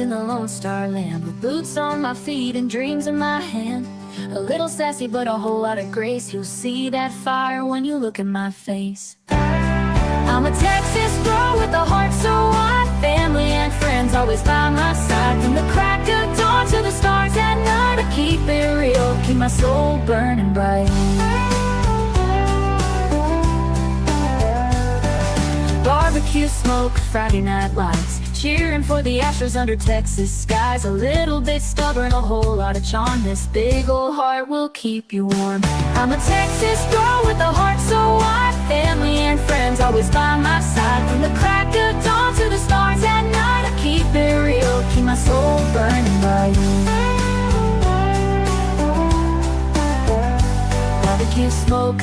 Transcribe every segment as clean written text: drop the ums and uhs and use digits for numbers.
in the Lone Star Land, with boots on my feet and dreams in my hand. A little sassy but a whole lot of grace. You'll see that fire when you look in my face. I'm a Texas girl with a heart so wide, family and friends always by my side. From the crack of dawn to the stars at night, I keep it real, keep my soul burning bright. Barbecue smoke, Friday night lights, cheering for the Astros under Texas skies. A little bit stubborn, a whole lot of charm. This big old heart will keep you warm. I'm a Texas girl with a heart so wide, family and friends always by my side. From the crack of dawn to the stars at night, I keep it real, keep my soul burning bright. Barbecue smoke,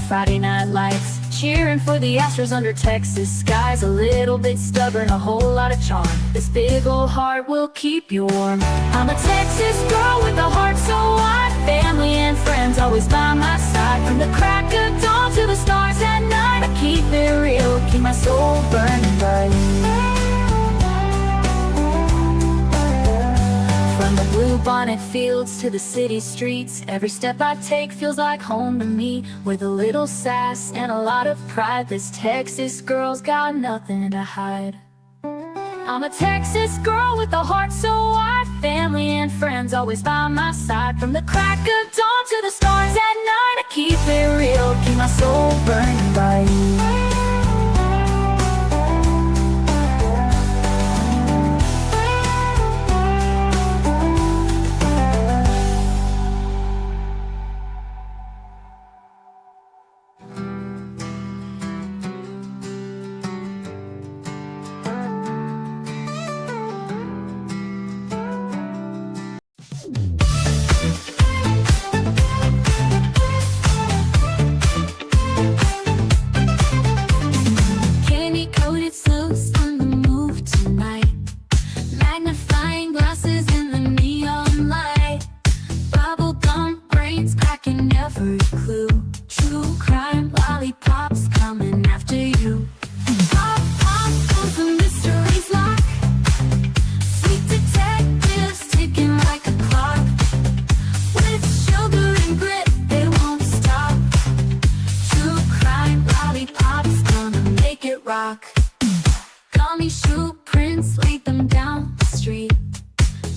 Friday night lights, cheering for the Astros under Texas skies. A little bit stubborn, a whole lot of charm. This big old heart will keep you warm. I'm a Texas girl with a heart so wide, family and friends always by my side. From the crack of dawn to the stars at night, I keep it real, keep my soul burning bright. From the blue bonnet fields to the city streets, every step I take feels like home to me. With a little sass and a lot of pride, this Texas girl's got nothing to hide. I'm a Texas girl with a heart so wide, family and friends always by my side. From the crack of dawn to the stars at night, I keep it real, keep my soul burning bright. Gummy shoe prints, laid them down the street.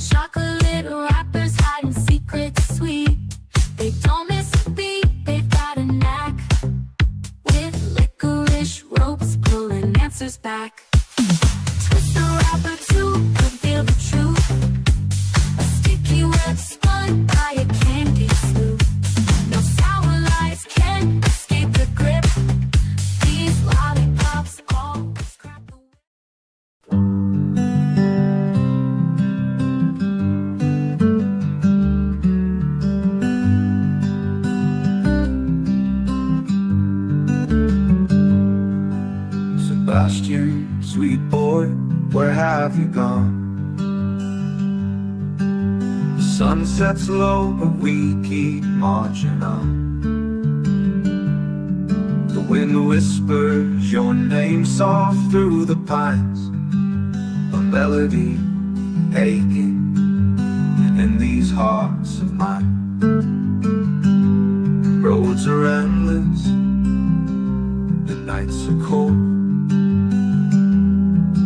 Chocolate wrappers hiding secrets sweet. They don't miss a beat, they've got a knack. With licorice ropes pulling answers back. Twist the wrapper to reveal the truth. A sticky web spun by a candy sloop. No sour lies can escape the grip. These lollipops always crack the whip. Sebastian, sweet boy, where have you gone? The sun sets low, but we keep marching on. The wind whispers your name soft through the pines, a melody aching in these hearts of mine. Roads are endless, the nights are cold,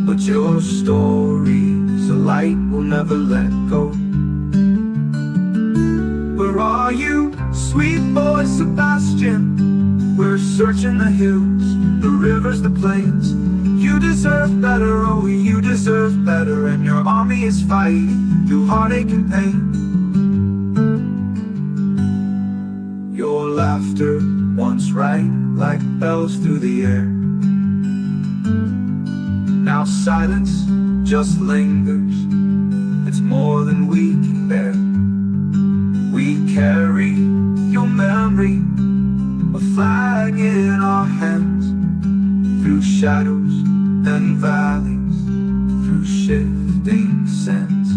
but your story's a light we'll never let go. Where are you, sweet boy Sebastian? We're searching the hills, the rivers, the plains. You deserve better, oh you deserve better. And your army is fighting through heartache and pain. Your laughter once rang like bells through the air. Now silence just lingers, it's more than we can bear. We carry your memory, a flag in our hands. Through shadows and valleys, through shifting sands.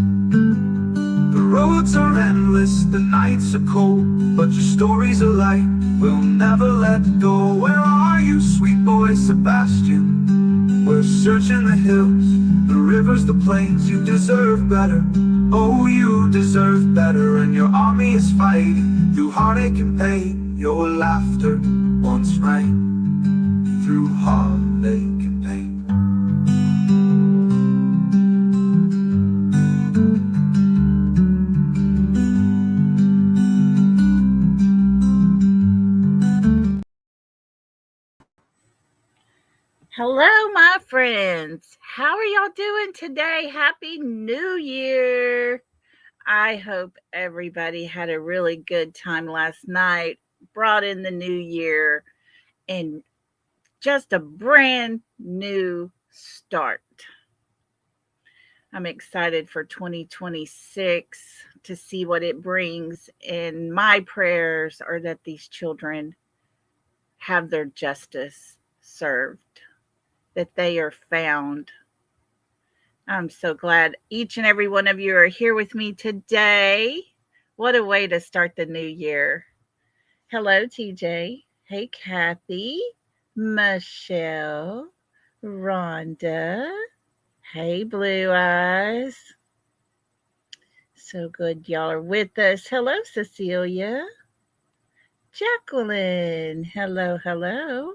The roads are endless, the nights are cold, but your story's a light we'll never let go. Where are you, sweet boy Sebastian? We're searching the hills, the rivers, the plains, you deserve better. Oh, you deserve better, and your army is fighting through heartache and pain. Your laughter once rang through heartache and pain. Hello, my friends. How are y'all doing today? Happy New Year. I hope everybody had a really good time last night, brought in the new year, and just a brand new start. I'm excited for 2026 to see what it brings. And my prayers are that these children have their justice served, that they are found. I'm so glad each and every one of you are here with me today. What a way to start the new year. Hello, TJ. Hey, Kathy, Michelle, Rhonda. Hey, Blue Eyes. So good y'all are with us. Hello, Cecilia. Jacqueline. Hello, hello.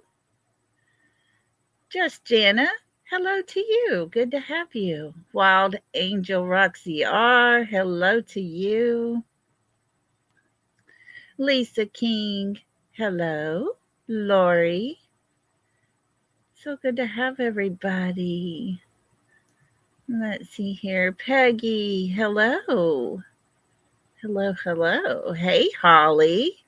Just Jana. Hello to you. Good to have you. Wild Angel Roxy R. Hello to you. Lisa King. Hello. Lori. So good to have everybody. Let's see here. Peggy. Hello. Hello, hello. Hey, Holly.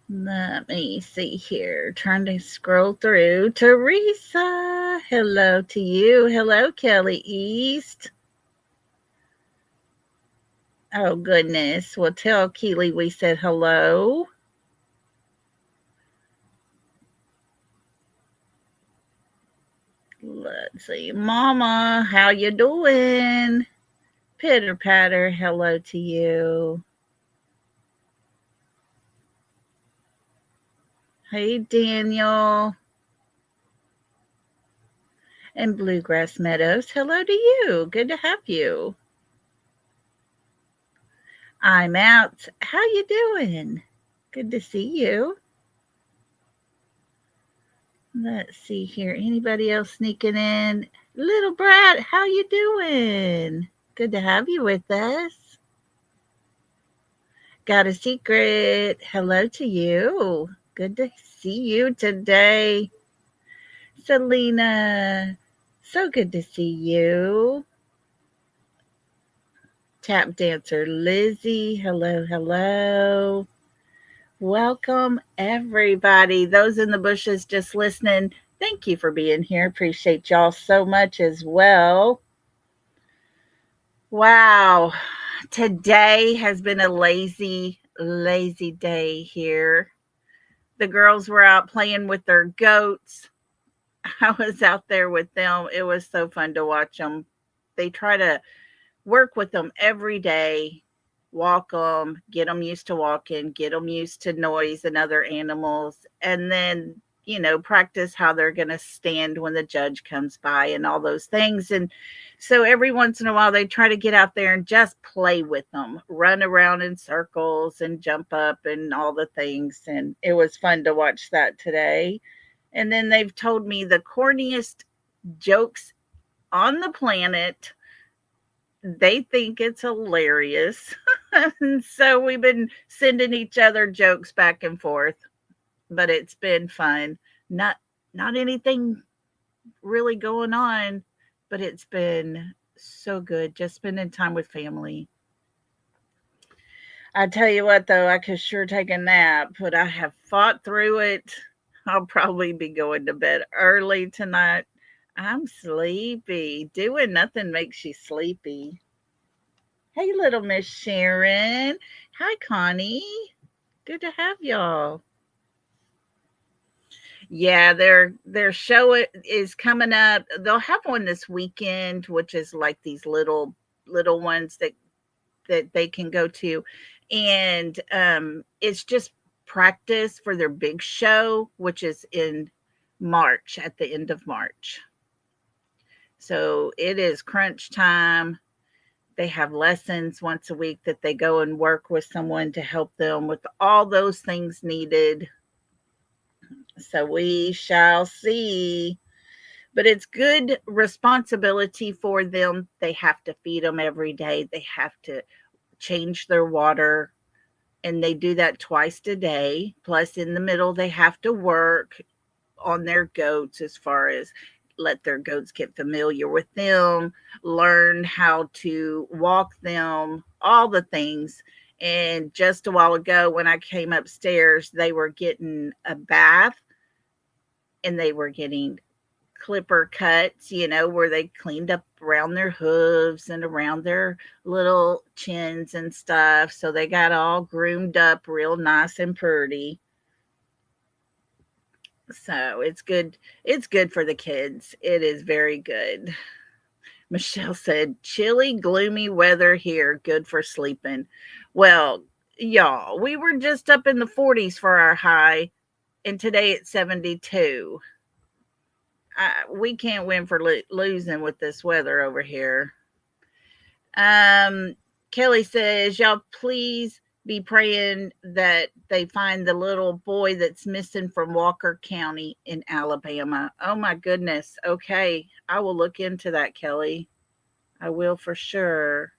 Let me see here. Trying to scroll through. Teresa. Hello to you. Hello, Kelly East. Oh, goodness. Well, tell Keely we said hello. Let's see. Mama, how you doing? Pitter patter. Hello to you. Hey, Daniel. And Bluegrass Meadows. Hello to you. Good to have you. I'm out. How you doing? Good to see you. Let's see here. Anybody else sneaking in? Little Brat, how you doing? Good to have you with us. Got a secret. Hello to you. Good to see you today. Selena, so good to see you. Tap dancer Lizzie, hello, hello. Welcome, everybody. Those in the bushes just listening, thank you for being here. Appreciate y'all so much as well. Wow, today has been a lazy day here. The girls were out playing with their goats. I was out there with them. It was so fun to watch them. They try to work with them every day, walk them, get them used to walking, get them used to noise and other animals, and then, practice how they're going to stand when the judge comes by and all those things. And so every once in a while, they try to get out there and just play with them, run around in circles and jump up and all the things. And it was fun to watch that today. And then they've told me the corniest jokes on the planet. They think it's hilarious. And so we've been sending each other jokes back and forth, but it's been fun. Not anything really going on, but it's been so good just spending time with family. I tell you what though, I could sure take a nap, but I have fought through it. I'll probably be going to bed early tonight. I'm sleepy. Doing nothing makes you sleepy. Hey, little Miss Sharon. Hi, Connie. Good to have y'all. Yeah, their show is coming up. They'll have one this weekend, which is like these little ones that they can go to, and it's just practice for their big show, which is in March, at the end of March. So it is crunch time. They have lessons once a week that they go and work with someone to help them with all those things needed. So we shall see. But it's good responsibility for them. They have to feed them every day, they have to change their water, and they do that twice a day. Plus, in the middle, they have to work on their goats, as far as let their goats get familiar with them, learn how to walk them, all the things. And just a while ago, when I came upstairs, they were getting a bath and they were getting clipper cuts, where they cleaned up around their hooves and around their little chins and stuff. So they got all groomed up real nice and pretty. So it's good. It's good for the kids. It is very good. Michelle said, chilly, gloomy weather here. Good for sleeping. Well, y'all, we were just up in the 40s for our high, and today it's 72. We can't win for losing with this weather over here. Kelly says, y'all please be praying that they find the little boy that's missing from Walker County in Alabama. Oh my goodness. Okay. I will look into that, Kelly. I will for sure.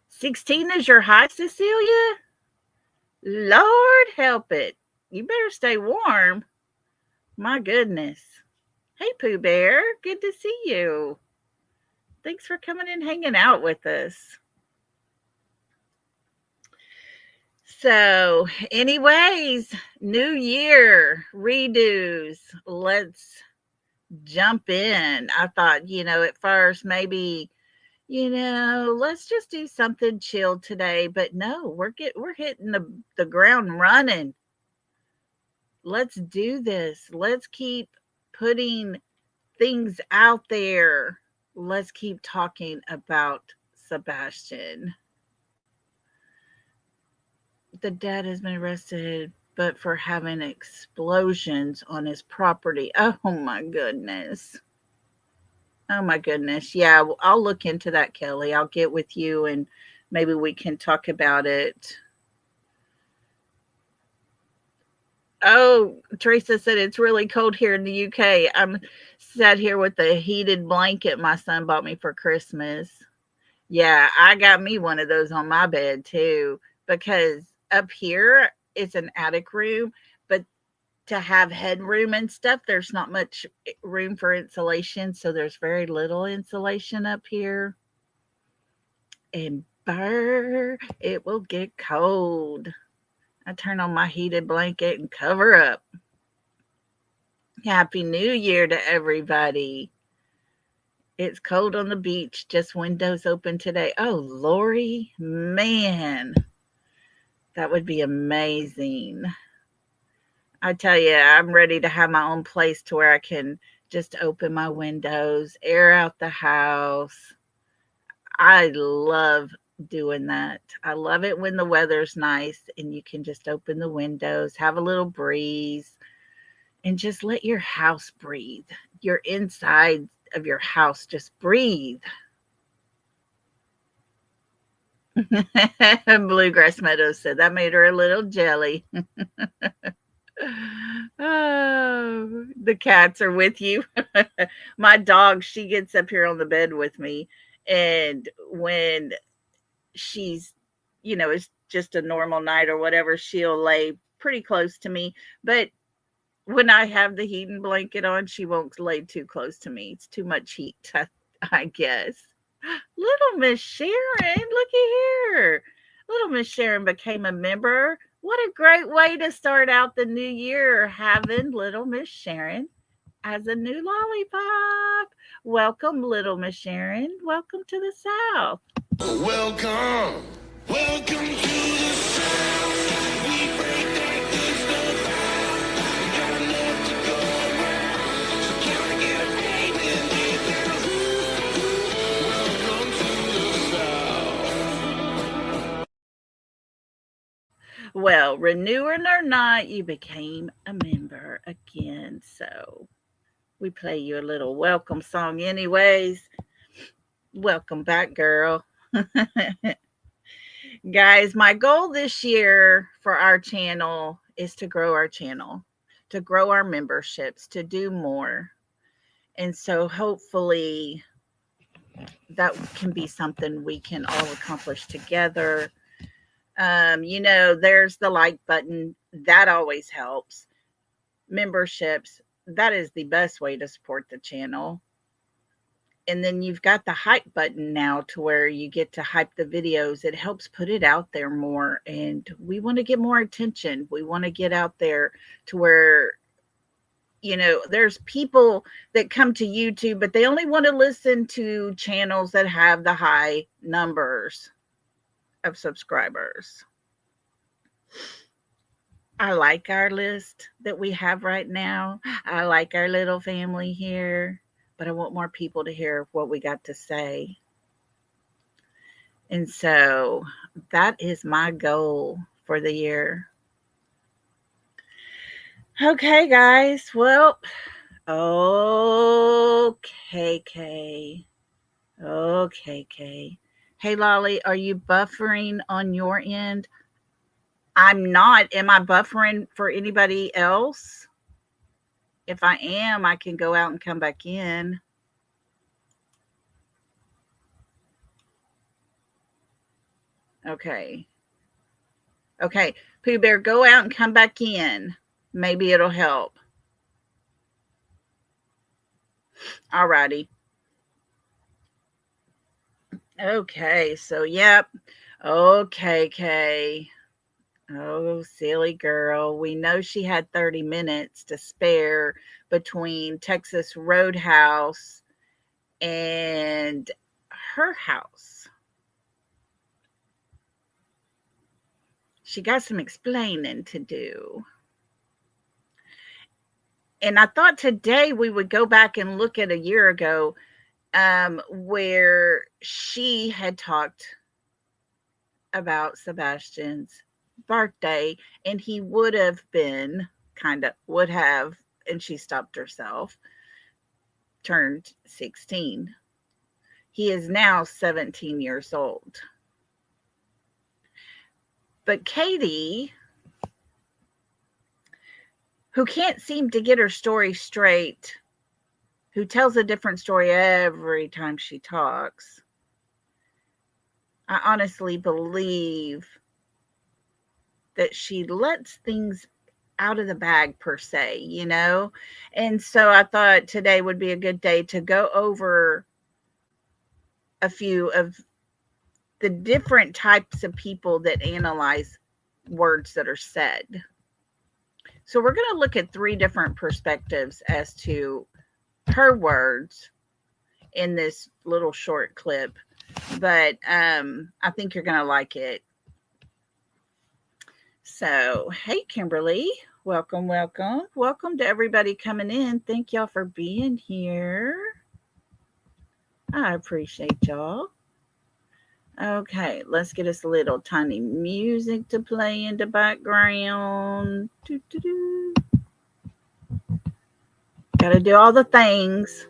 16 is your high, Cecilia? Lord help it. You better stay warm. My goodness. Hey, Pooh Bear. Good to see you. Thanks for coming and hanging out with us. So, anyways, new year, redos. Let's jump in. I thought, at first maybe, let's just do something chill today. But no, we're hitting the ground running. Let's do this. Let's keep putting things out there. Let's keep talking about Sebastian. The dad has been arrested, but for having explosions on his property. Oh my goodness. Oh my goodness. Yeah, I'll look into that, Kelly. I'll get with you and maybe we can talk about it. Oh, Teresa said it's really cold here in the UK. I'm sat here with a heated blanket my son bought me for Christmas. Yeah, I got me one of those on my bed too, because up here it's an attic room, but to have headroom and stuff, there's not much room for insulation. So there's very little insulation up here. And burr, it will get cold. I turn on my heated blanket and cover up. Happy New Year to everybody. It's cold on the beach, just windows open today. Oh, Lori, man, that would be amazing. I tell you, I'm ready to have my own place to where I can just open my windows, air out the house. I love doing that. I love it when the weather's nice and you can just open the windows, have a little breeze, and just let your house breathe. Your inside of your house just breathe. Bluegrass Meadows said that made her a little jelly. Oh, the cats are with you. My dog, she gets up here on the bed with me, and when she's, it's just a normal night or whatever, she'll lay pretty close to me. But when I have the heating blanket on, she won't lay too close to me. It's too much heat, I guess. Little Miss Sharon, looky here. Little Miss Sharon became a member. What a great way to start out the new year, having Little Miss Sharon as a new lollipop. Welcome, Little Miss Sharon. Welcome to the South. Welcome. Welcome to the South. We break that good stuff out. We got enough to go around. So can I get a baby and get down? Welcome to the South. Well, renewing or not, you became a member again. So we play you a little welcome song, anyways. Welcome back, girl. Guys, my goal this year for our channel is to grow our channel, to grow our memberships, to do more. And so hopefully that can be something we can all accomplish together. There's the like button. That always helps. Memberships, that is the best way to support the channel. And then you've got the hype button now to where you get to hype the videos. It helps put it out there more. And we want to get more attention. We want to get out there to where, there's people that come to YouTube, but they only want to listen to channels that have the high numbers of subscribers. I like our list that we have right now. I like our little family here, but I want more people to hear what we got to say. And so that is my goal for the year. Okay, guys. Well, okay, Kay. Okay, Kay. Hey, Lolly, are you buffering on your end? I'm not. Am I buffering for anybody else? If I am, I can go out and come back in. Okay. Okay. Pooh Bear, go out and come back in. Maybe it'll help. All righty. Okay. So, yep. Okay, Kay. Oh, silly girl. We know she had 30 minutes to spare between Texas Roadhouse and her house. She got some explaining to do. And I thought today we would go back and look at a year ago where she had talked about Sebastian's birthday, and he would have been and she stopped herself, turned 16. He is now 17 years old. But Katie, who can't seem to get her story straight, who tells a different story every time she talks, I honestly believe that she lets things out of the bag per se, And so I thought today would be a good day to go over a few of the different types of people that analyze words that are said. So we're going to look at 3 different perspectives as to her words in this little short clip, but I think you're going to like it. So, hey, Kimberly, welcome to everybody coming in. Thank y'all for being here. I appreciate y'all. Okay, let's get us a little tiny music to play in the background. Gotta do all the things.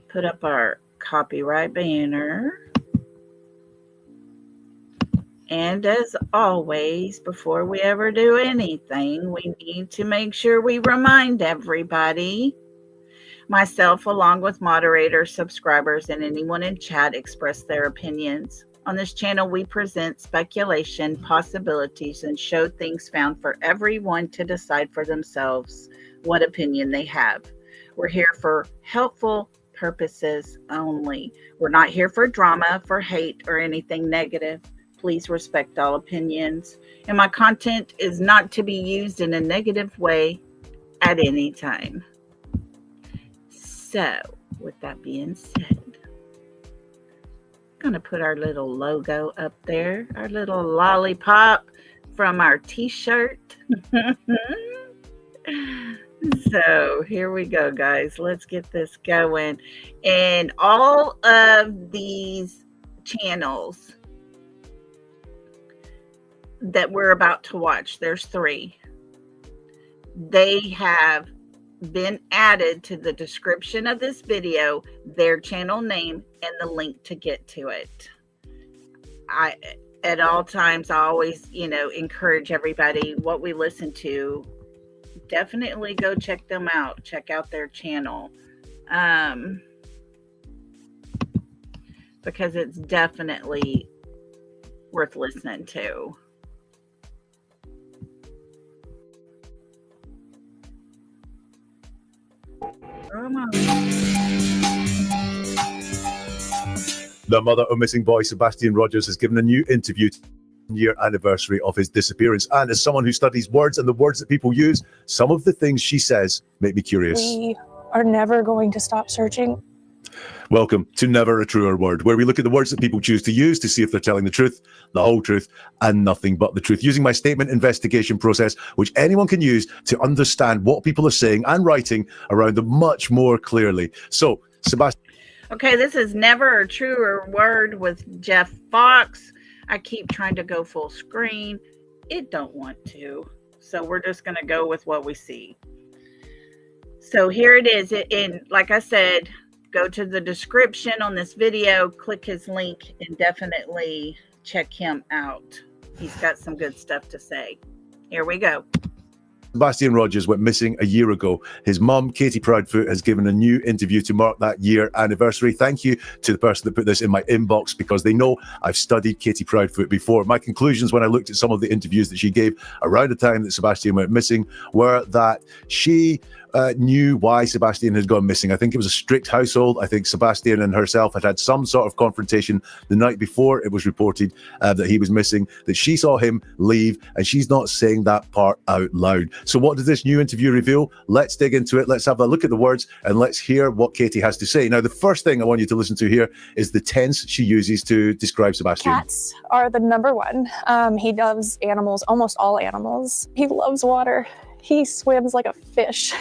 Put up our copyright banner. And as always, before we ever do anything, we need to make sure we remind everybody, myself along with moderators, subscribers, and anyone in chat, express their opinions. On this channel, we present speculation, possibilities, and show things found for everyone to decide for themselves what opinion they have. We're here for helpful purposes only. We're not here for drama, for hate, or anything negative. Please respect all opinions. And my content is not to be used in a negative way at any time. So, with that being said, I'm going to put our little logo up there, our little lollipop from our t-shirt. So here we go, guys. Let's get this going. And all of these channels that we're about to watch, there's 3. They have been added to the description of this video, their channel name and the link to get to it. I at all times I always, encourage everybody what we listen to, definitely go check them out. Check out their channel. Because it's definitely worth listening to. Come on. The mother of missing boy Sebastian Rogers has given a new interview to the year anniversary of his disappearance. And as someone who studies words and the words that people use, some of the things she says make me curious. We are never going to stop searching. Welcome to Never a Truer Word, where we look at the words that people choose to use to see if they're telling the truth, the whole truth, and nothing but the truth, using my statement investigation process, which anyone can use to understand what people are saying and writing around them much more clearly. So, Sebastian. Okay, this is Never a Truer Word with Jeff Fox. I keep trying to go full screen. It don't want to. So we're just going to go with what we see. So here it is. Like I said, go to the description on this video, click his link, and definitely check him out. He's got some good stuff to say. Here we go. Sebastian Rogers went missing a year ago. His mum, Katie Proudfoot, has given a new interview to mark that year anniversary. Thank you to the person that put this in my inbox, because they know I've studied Katie Proudfoot before. My conclusions when I looked at some of the interviews that she gave around the time that Sebastian went missing were that she knew why Sebastian had gone missing. I think it was a strict household. I think Sebastian and herself had some sort of confrontation the night before it was reported that he was missing, that she saw him leave, and she's not saying that part out loud. So what does this new interview reveal? Let's dig into it. Let's have a look at the words and let's hear what Katie has to say. Now, the first thing I want you to listen to here is the tense she uses to describe Sebastian. Cats are the number one. He loves animals, almost all animals. He loves water. He swims like a fish.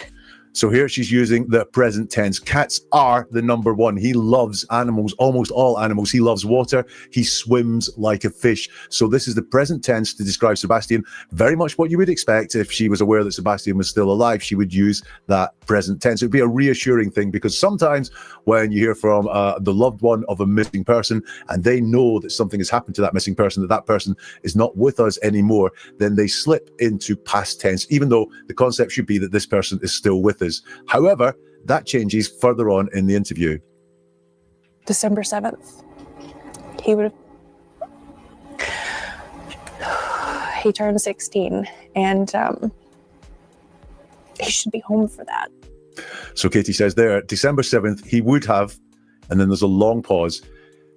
So here she's using the present tense. Cats are the number one. He loves animals, almost all animals. He loves water. He swims like a fish. So this is the present tense to describe Sebastian. Very much what you would expect if she was aware that Sebastian was still alive. She would use that present tense. It would be a reassuring thing, because sometimes when you hear from the loved one of a missing person and they know that something has happened to that missing person, that person is not with us anymore, then they slip into past tense, even though the concept should be that this person is still with us. However, that changes further on in the interview. December 7th, he turned 16, and he should be home for that. So Katie says there, December 7th, he would have, and then there's a long pause.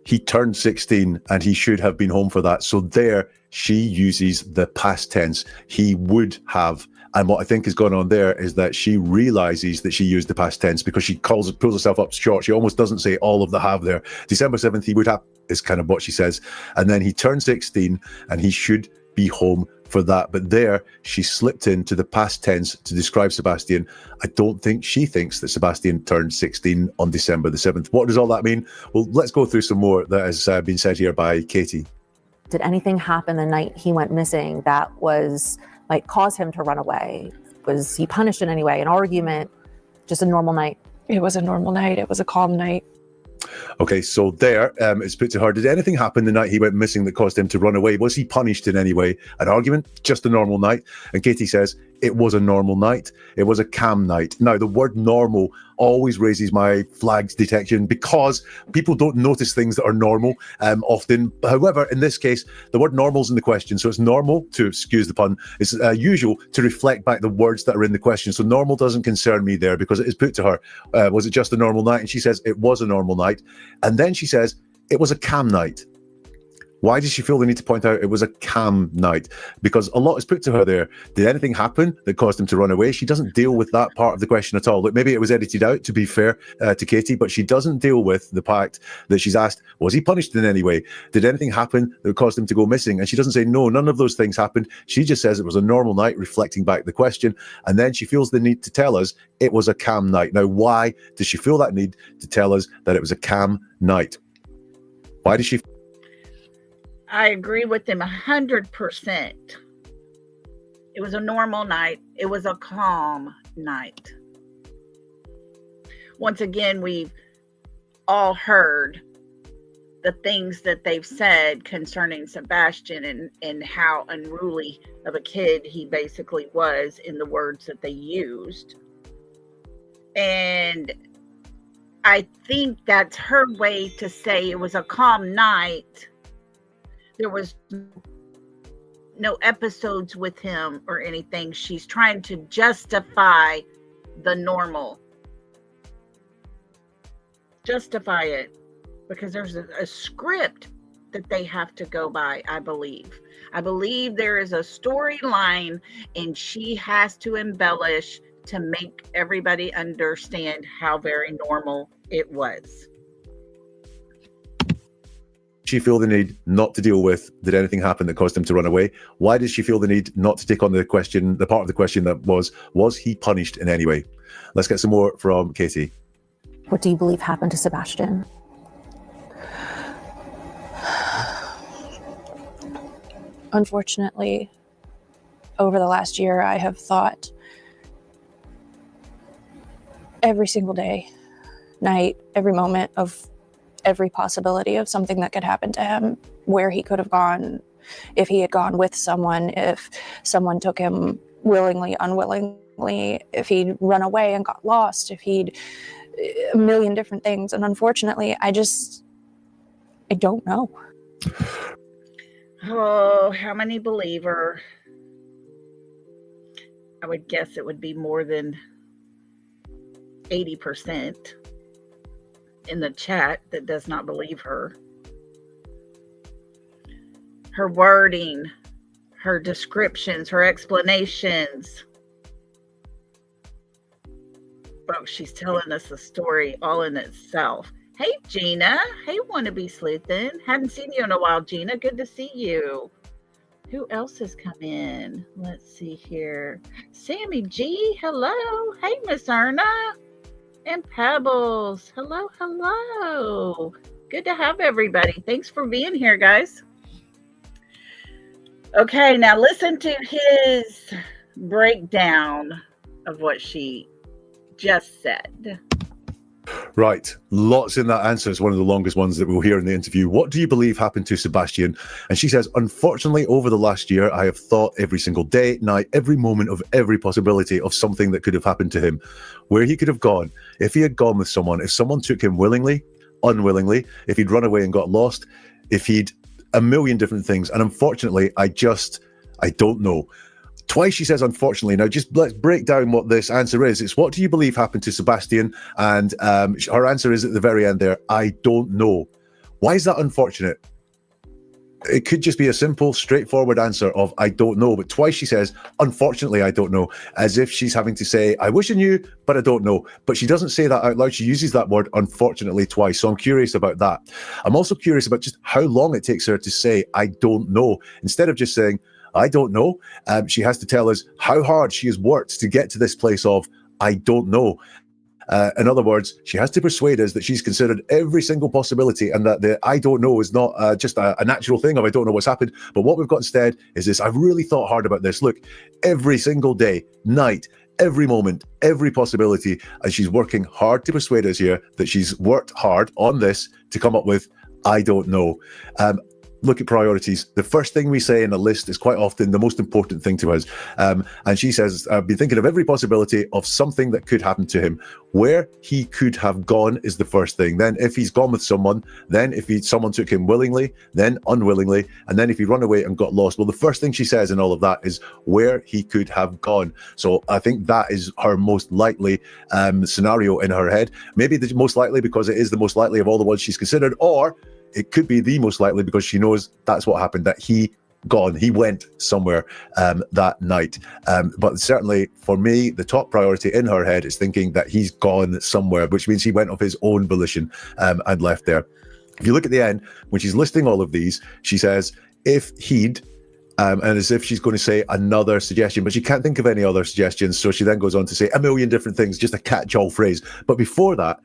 He turned 16 and he should have been home for that. So there she uses the past tense. He would have. And what I think has gone on there is that she realizes that she used the past tense, because she pulls herself up short. She almost doesn't say all of the have there. December 7th, he would have is kind of what she says. And then he turned 16 and he should be home for that. But there she slipped into the past tense to describe Sebastian. I don't think she thinks that Sebastian turned 16 on December the 7th. What does all that mean? Well, let's go through some more that has been said here by Katie. Did anything happen the night he went missing that might cause him to run away? Was he punished in any way? An argument? Just a normal night? It was a normal night. It was a calm night. Okay, so there it's put to her, did anything happen the night he went missing that caused him to run away? Was he punished in any way? An argument? Just a normal night? And Katie says, it was a normal night. It was a calm night. Now, the word normal always raises my flags detection, because people don't notice things that are normal often. However, in this case, the word normal's in the question. So it's normal, to excuse the pun, it's usual to reflect back the words that are in the question. So normal doesn't concern me there, because it is put to her, was it just a normal night? And she says, it was a normal night. And then she says, it was a calm night. Why does she feel the need to point out it was a calm night? Because a lot is put to her there. Did anything happen that caused him to run away? She doesn't deal with that part of the question at all. Look, maybe it was edited out, to be fair to Katie, but she doesn't deal with the fact that she's asked, was he punished in any way? Did anything happen that caused him to go missing? And she doesn't say, no, none of those things happened. She just says it was a normal night, reflecting back the question. And then she feels the need to tell us it was a calm night. Now, why does she feel that need to tell us that it was a calm night? Why does she? I agree with him 100%. It was a normal night. It was a calm night. Once again, we've all heard the things that they've said concerning Sebastian and how unruly of a kid he basically was in the words that they used. And I think that's her way to say it was a calm night. There was no episodes with him or anything. She's trying to justify the normal. Justify it. Because there's a script that they have to go by, I believe. I believe there is a storyline and she has to embellish to make everybody understand how very normal it was. She feel the need not to deal with, did anything happen that caused him to run away? Why does she feel the need not to take on the question, the part of the question that was he punished in any way? Let's get some more from Katie. What do you believe happened to Sebastian? Unfortunately, over the last year, I have thought every single day, night, every moment of every possibility of something that could happen to him, where he could have gone, if he had gone with someone, if someone took him willingly, unwillingly, if he'd run away and got lost, if he'd a million different things. And unfortunately, I don't know. Oh, how many believer? I would guess it would be more than 80% in the chat that does not believe her. Her wording, her descriptions, her explanations. Folks, she's telling us a story all in itself. Hey, Gina. Hey, Wannabe Sleuthin'. Haven't seen you in a while, Gina. Good to see you. Who else has come in? Let's see here. Sammy G. Hello. Hey, Miss Erna. And Pebbles. Hello, hello. Good to have everybody. Thanks for being here, guys. Okay, now listen to his breakdown of what she just said. Right, lots in that answer. It's one of the longest ones that we'll hear in the interview. What do you believe happened to Sebastian? And she says, unfortunately, over the last year, I have thought every single day, night, every moment of every possibility of something that could have happened to him, where he could have gone, if he had gone with someone, if someone took him willingly, unwillingly, if he'd run away and got lost, if he'd a million different things. And unfortunately, I don't know. Twice she says, unfortunately. Now, just let's break down what this answer is. It's what do you believe happened to Sebastian? And her answer is at the very end there, I don't know. Why is that unfortunate? It could just be a simple, straightforward answer of I don't know. But twice she says, unfortunately, I don't know, as if she's having to say, I wish I knew, but I don't know. But she doesn't say that out loud. She uses that word, unfortunately, twice. So I'm curious about that. I'm also curious about just how long it takes her to say, I don't know. Instead of just saying, I don't know. She has to tell us how hard she has worked to get to this place of, I don't know. In other words, she has to persuade us that she's considered every single possibility and that the I don't know is not just a natural thing of I don't know what's happened. But what we've got instead is this, I've really thought hard about this. Look, every single day, night, every moment, every possibility, and she's working hard to persuade us here that she's worked hard on this to come up with I don't know. Look at priorities. The first thing we say in a list is quite often the most important thing to us. And she says, I've been thinking of every possibility of something that could happen to him. Where he could have gone is the first thing. Then if he's gone with someone, then if someone took him willingly, then unwillingly, and then if he run away and got lost. Well, the first thing she says in all of that is where he could have gone. So I think that is her most likely scenario in her head. Maybe the most likely because it is the most likely of all the ones she's considered, or it could be the most likely because she knows that's what happened, that he went somewhere that night. But certainly for me, the top priority in her head is thinking that he's gone somewhere, which means he went of his own volition and left there. If you look at the end, when she's listing all of these, she says, if he'd, and as if she's going to say another suggestion, but she can't think of any other suggestions. So she then goes on to say a million different things, just a catch-all phrase. But before that,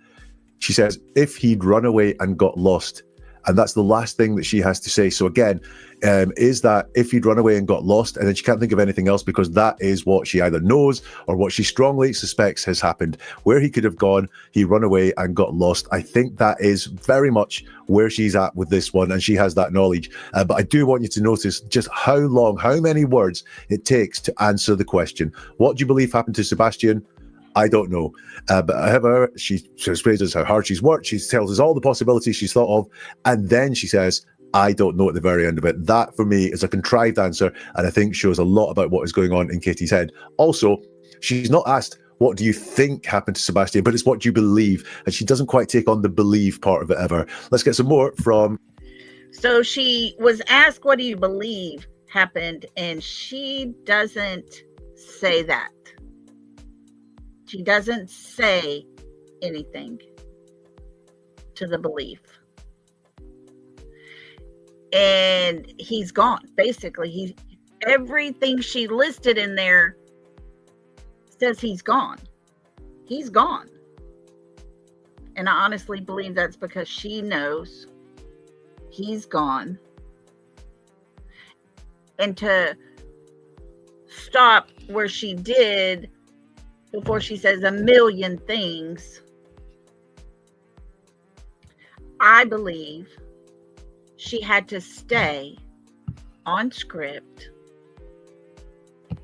she says, if he'd run away and got lost. And that's the last thing that she has to say. So again, is that if you'd run away and got lost, and then she can't think of anything else, because that is what she either knows or what she strongly suspects has happened. Where he could have gone, he run away and got lost. I think that is very much where she's at with this one, and she has that knowledge. But I do want you to notice just how long, how many words it takes to answer the question. What do you believe happened to Sebastian? I don't know. But however, she explains how hard she's worked. She tells us all the possibilities she's thought of. And then she says, I don't know at the very end of it. That, for me, is a contrived answer, and I think shows a lot about what is going on in Katie's head. Also, she's not asked, what do you think happened to Sebastian? But it's what you believe. And she doesn't quite take on the believe part of it ever. Let's get some more from... So she was asked, what do you believe happened? And she doesn't say that. She doesn't say anything to the belief. And he's gone. Basically, everything she listed in there says he's gone. He's gone. And I honestly believe that's because she knows he's gone. And to stop where she did before she says a million things, I believe she had to stay on script,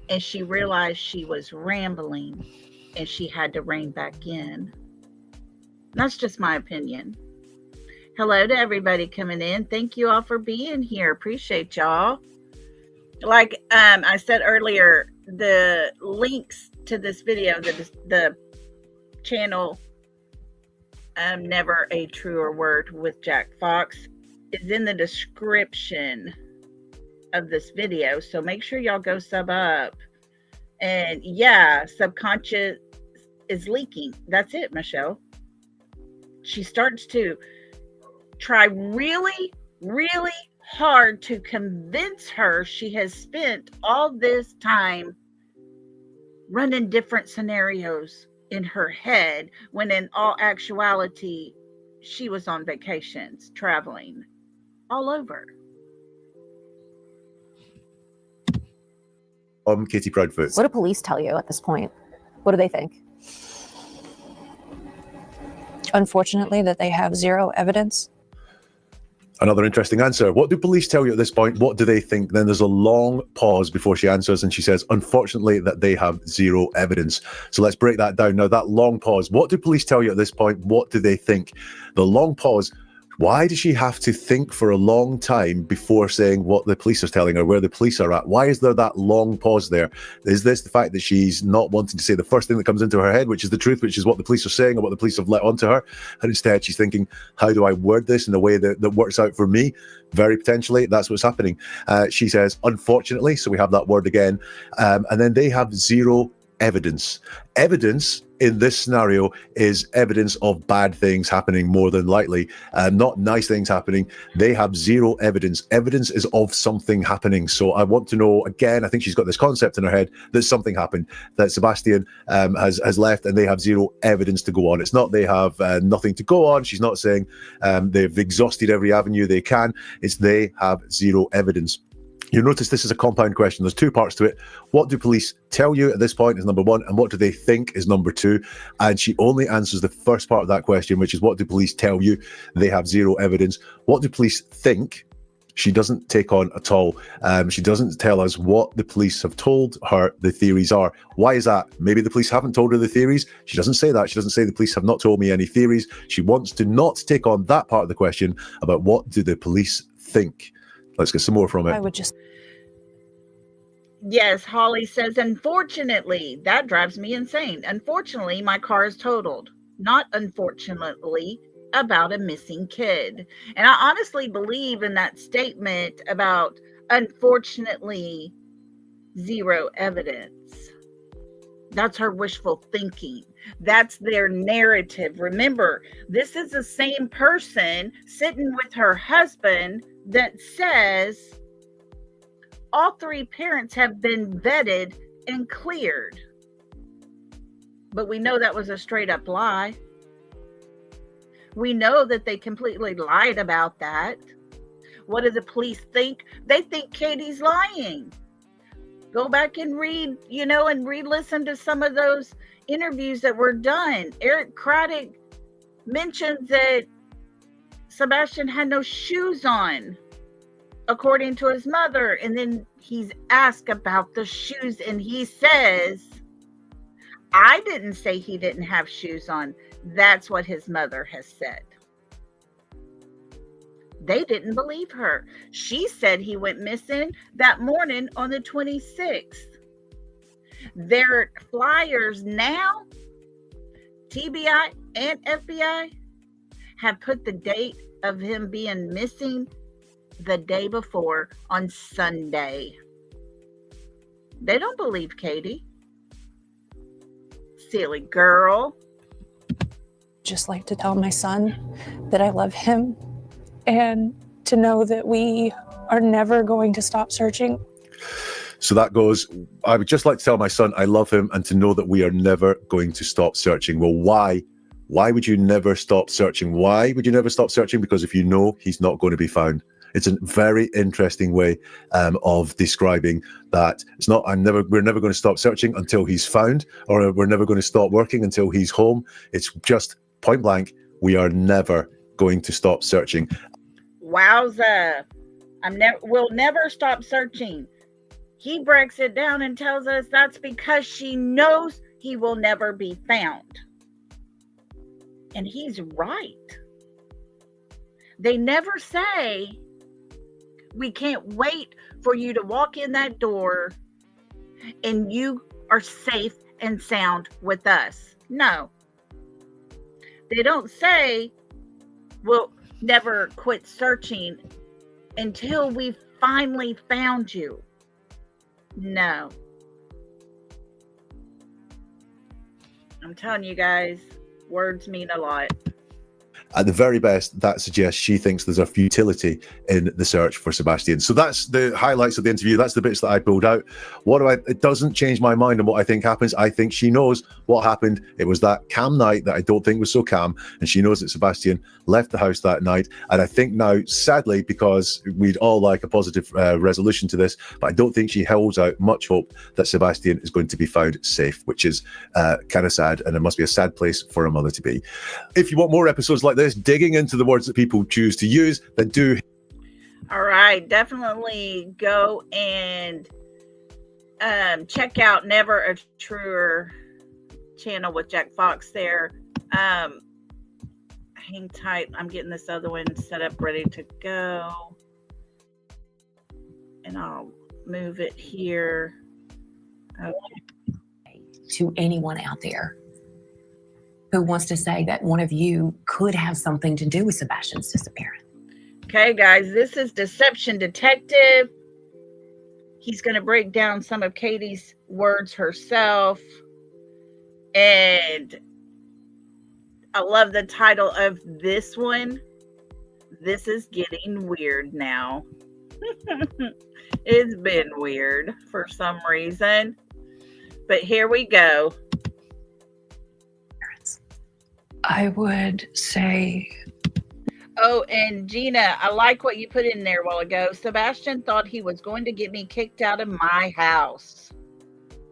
and she realized she was rambling and she had to rein back in. That's just my opinion. Hello to everybody coming in. Thank you all for being here. Appreciate y'all. Like I said earlier, the links to this video, the channel Never a Truer Word with Jack Fox, is in the description of this video, so make sure y'all go sub up. And yeah, subconscious is leaking. That's it, Michelle. She starts to try really, really hard to convince her she has spent all this time running different scenarios in her head, when in all actuality she was on vacations, traveling all over. Katie Proudfoot. What do police tell you at this point? What do they think? Unfortunately, that they have zero evidence. Another interesting answer. What do police tell you at this point? What do they think? Then there's a long pause before she answers, and she says, unfortunately, that they have zero evidence. So let's break that down. Now, that long pause, what do police tell you at this point? What do they think? The long pause, why does she have to think for a long time before saying what the police are telling her, where the police are at? Why is there that long pause there? Is this the fact that she's not wanting to say the first thing that comes into her head, which is the truth, which is what the police are saying or what the police have let onto her? And instead she's thinking, how do I word this in a way that works out for me? Very potentially, that's what's happening. She says, unfortunately, so we have that word again. And then they have zero evidence. Evidence in this scenario is evidence of bad things happening, more than likely, not nice things happening. They have zero evidence. Evidence is of something happening. So I want to know, again, I think she's got this concept in her head that something happened, that Sebastian has left, and they have zero evidence to go on. It's not they have nothing to go on. She's not saying they've exhausted every avenue they can. It's they have zero evidence. You'll notice this is a compound question. There's two parts to it. What do police tell you at this point is number one, and what do they think is number two? And she only answers the first part of that question, which is what do police tell you? They have zero evidence. What do police think? She doesn't take on at all. She doesn't tell us what the police have told her the theories are. Why is that? Maybe the police haven't told her the theories. She doesn't say that. She doesn't say the police have not told me any theories. She wants to not take on that part of the question about what do the police think. Let's get some more from it. I would just... Yes, Holly says, unfortunately, that drives me insane. Unfortunately, my car is totaled. Not unfortunately about a missing kid. And I honestly believe in that statement about unfortunately zero evidence. That's her wishful thinking. That's their narrative. Remember, this is the same person sitting with her husband that says all three parents have been vetted and cleared. But we know that was a straight up lie. We know that they completely lied about that. What do the police think? They think Katie's lying. Go back and read, and re-listen to some of those interviews that were done. Eric Craddock mentions that Sebastian had no shoes on, according to his mother. And then he's asked about the shoes, and he says, I didn't say he didn't have shoes on. That's what his mother has said. They didn't believe her. She said he went missing that morning on the 26th. Their flyers now, TBI and FBI, have put the date of him being missing the day before, on Sunday. They don't believe Katie. Silly girl. Just like to tell my son that I love him, and to know that we are never going to stop searching. So that goes, I would just like to tell my son I love him, and to know that we are never going to stop searching. Well, why? Why would you never stop searching? Why would you never stop searching? Because if you know he's not going to be found. It's a very interesting way of describing that. It's not, we're never going to stop searching until he's found, or we're never going to stop working until he's home. It's just point blank, we are never going to stop searching. Wowza. We'll never stop searching. He breaks it down and tells us that's because she knows he will never be found. And he's right. They never say, we can't wait for you to walk in that door and you are safe and sound with us. No. They don't say, we'll never quit searching until we finally found you. No. I'm telling you guys, words mean a lot. At the very best, that suggests she thinks there's a futility in the search for Sebastian. So that's the highlights of the interview. That's the bits that I pulled out. It doesn't change my mind on what I think happens. I think she knows what happened. It was that calm night that I don't think was so calm. And she knows that Sebastian left the house that night. And I think now, sadly, because we'd all like a positive resolution to this, but I don't think she holds out much hope that Sebastian is going to be found safe, which is kind of sad. And it must be a sad place for a mother to be. If you want more episodes like this, digging into the words that people choose to use, then do. All right, definitely go and check out Never a Truer channel with Jack Fox there. Hang tight. I'm getting this other one set up, ready to go. And I'll move it here. Okay. To anyone out there who wants to say that one of you could have something to do with Sebastian's disappearance. Okay, guys, this is Deception Detective. He's going to break down some of Katie's words herself. And I love the title of this one. This is getting weird now. It's been weird for some reason. But here we go. I would say... Oh, and Gina, I like what you put in there a while ago. Sebastian thought he was going to get me kicked out of my house.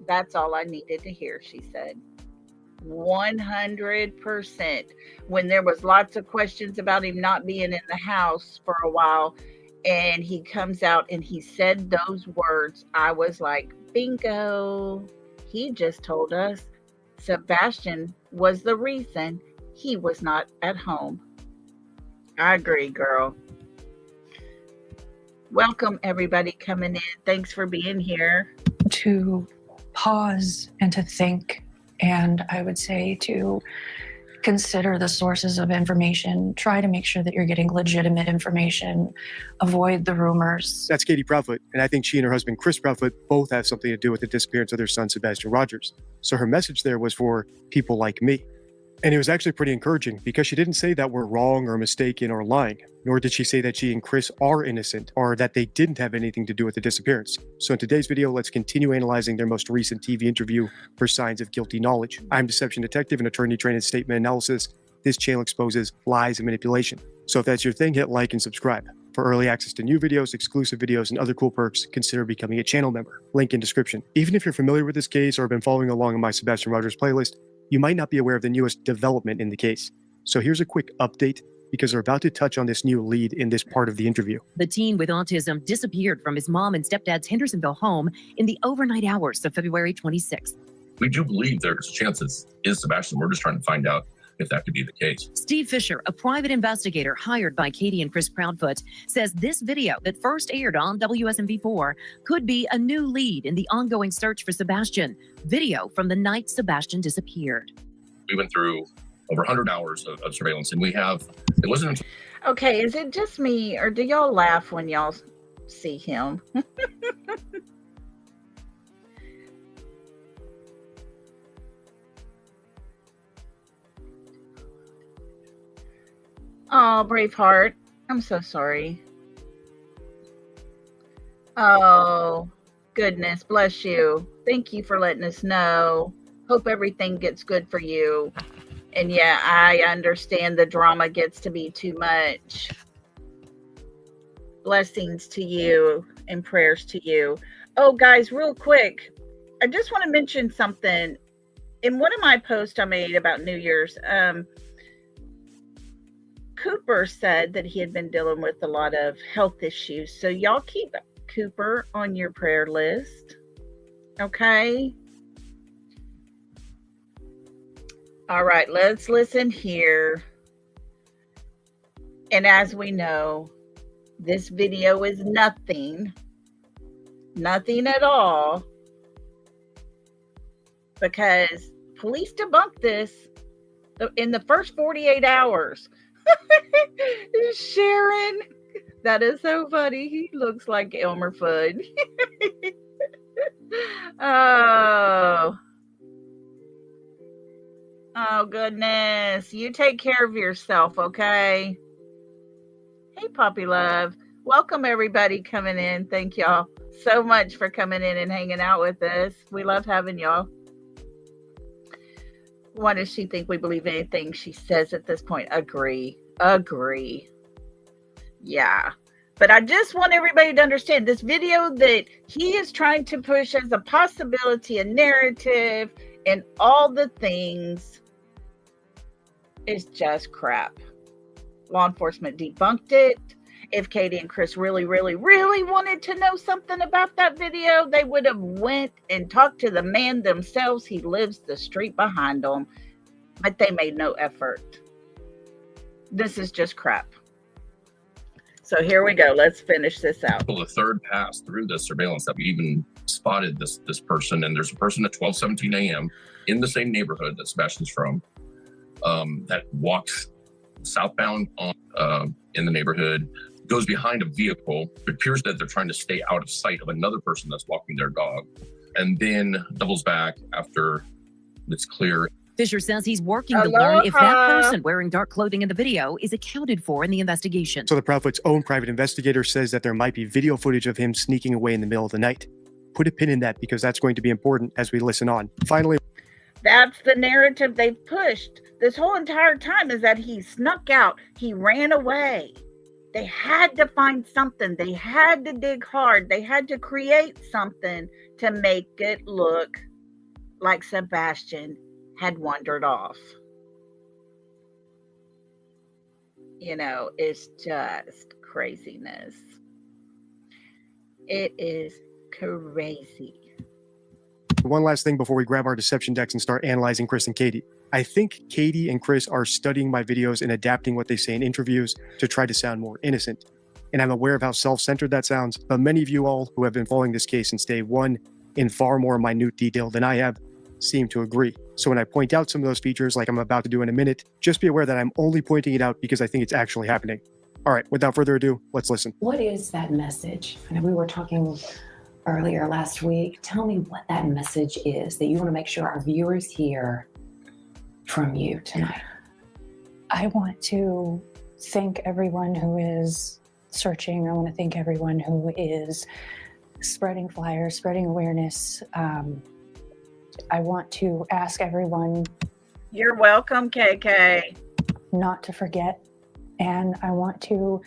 That's all I needed to hear, she said. 100%. When there was lots of questions about him not being in the house for a while, and he comes out and he said those words, I was like, bingo. He just told us Sebastian was the reason he was not at home. I agree, girl. Welcome, everybody coming in. Thanks for being here. To pause and to think, and I would say to consider the sources of information. Try to make sure that you're getting legitimate information. Avoid the rumors. That's Katie Proudfoot, and I think she and her husband Chris Proudfoot both have something to do with the disappearance of their son Sebastian Rogers. So her message there was for people like me. And it was actually pretty encouraging because she didn't say that we're wrong or mistaken or lying, nor did she say that she and Chris are innocent or that they didn't have anything to do with the disappearance. So in today's video, let's continue analyzing their most recent TV interview for signs of guilty knowledge. I'm Deception Detective and attorney trained in statement analysis. this channel exposes lies and manipulation. So if that's your thing, hit like and subscribe. For early access to new videos, exclusive videos, and other cool perks, consider becoming a channel member. Link in description. Even if you're familiar with this case or have been following along on my Sebastian Rogers playlist, you might not be aware of the newest development in the case. So here's a quick update, because they're about to touch on this new lead in this part of the interview. The teen with autism disappeared from his mom and stepdad's Hendersonville home in the overnight hours of February 26th. We do believe there's chances is Sebastian. We're just trying to find out if that could be the case. Steve Fisher, a private investigator hired by Katie and Chris Proudfoot, says this video that first aired on WSMV4 could be a new lead in the ongoing search for Sebastian. Video from the night Sebastian disappeared. We went through over 100 hours of surveillance, and it wasn't until Okay, is it just me, or do y'all laugh when y'all see him? Oh, Braveheart. I'm so sorry. Oh, goodness. Bless you. Thank you for letting us know. Hope everything gets good for you. And yeah, I understand the drama gets to be too much. Blessings to you and prayers to you. Oh, guys, real quick. I just want to mention something. In one of my posts I made about New Year's, Cooper said that he had been dealing with a lot of health issues. So y'all keep Cooper on your prayer list. Okay? All right, let's listen here. And as we know, this video is nothing at all, because police debunked this in the first 48 hours. Sharon, that is so funny. He looks like Elmer Fudd. Oh goodness. You take care of yourself, okay? Hey, Poppy Love. Welcome everybody coming in. Thank y'all so much for coming in and hanging out with us. We love having y'all. What does she think? We believe anything she says at this point? Agree. Yeah. But I just want everybody to understand this video that he is trying to push as a possibility, a narrative, and all the things is just crap. Law enforcement debunked it. If Katie and Chris really wanted to know something about that video, they would have went and talked to the man themselves. He lives the street behind them, but they made no effort. This is just crap. So here we go. Let's finish this out. the third pass through the surveillance that we even spotted this person. And there's a person at 12:17 a.m. in the same neighborhood that Sebastian's from that walks southbound in the neighborhood, goes behind a vehicle. It appears that they're trying to stay out of sight of another person that's walking their dog, and then doubles back after it's clear. Fisher says he's working to learn if that person wearing dark clothing in the video is accounted for in the investigation. So the Proudfoot's own private investigator says that there might be video footage of him sneaking away in the middle of the night. Put a pin in that, because that's going to be important as we listen on. Finally, that's the narrative they've pushed this whole entire time, is that he snuck out, he ran away. They had to find something. They had to dig hard. They had to create something to make it look like Sebastian had wandered off. You know, it's just craziness. It is crazy. one last thing before we grab our deception decks and start analyzing Chris and Katie. I think Katie and Chris are studying my videos and adapting what they say in interviews to try to sound more innocent. And I'm aware of how self-centered that sounds, but many of you all who have been following this case since day one in far more minute detail than I have seem to agree. So when I point out some of those features like I'm about to do in a minute, just be aware that I'm only pointing it out because I think it's actually happening. All right, without further ado, let's listen. What is that message? I know we were talking earlier last week. Tell me what that message is that you want to make sure our viewers hear from you tonight. I want to thank everyone who is searching. I want to thank everyone who is spreading flyers, spreading awareness. I want to ask everyone. You're welcome, KK. not to forget. And I want to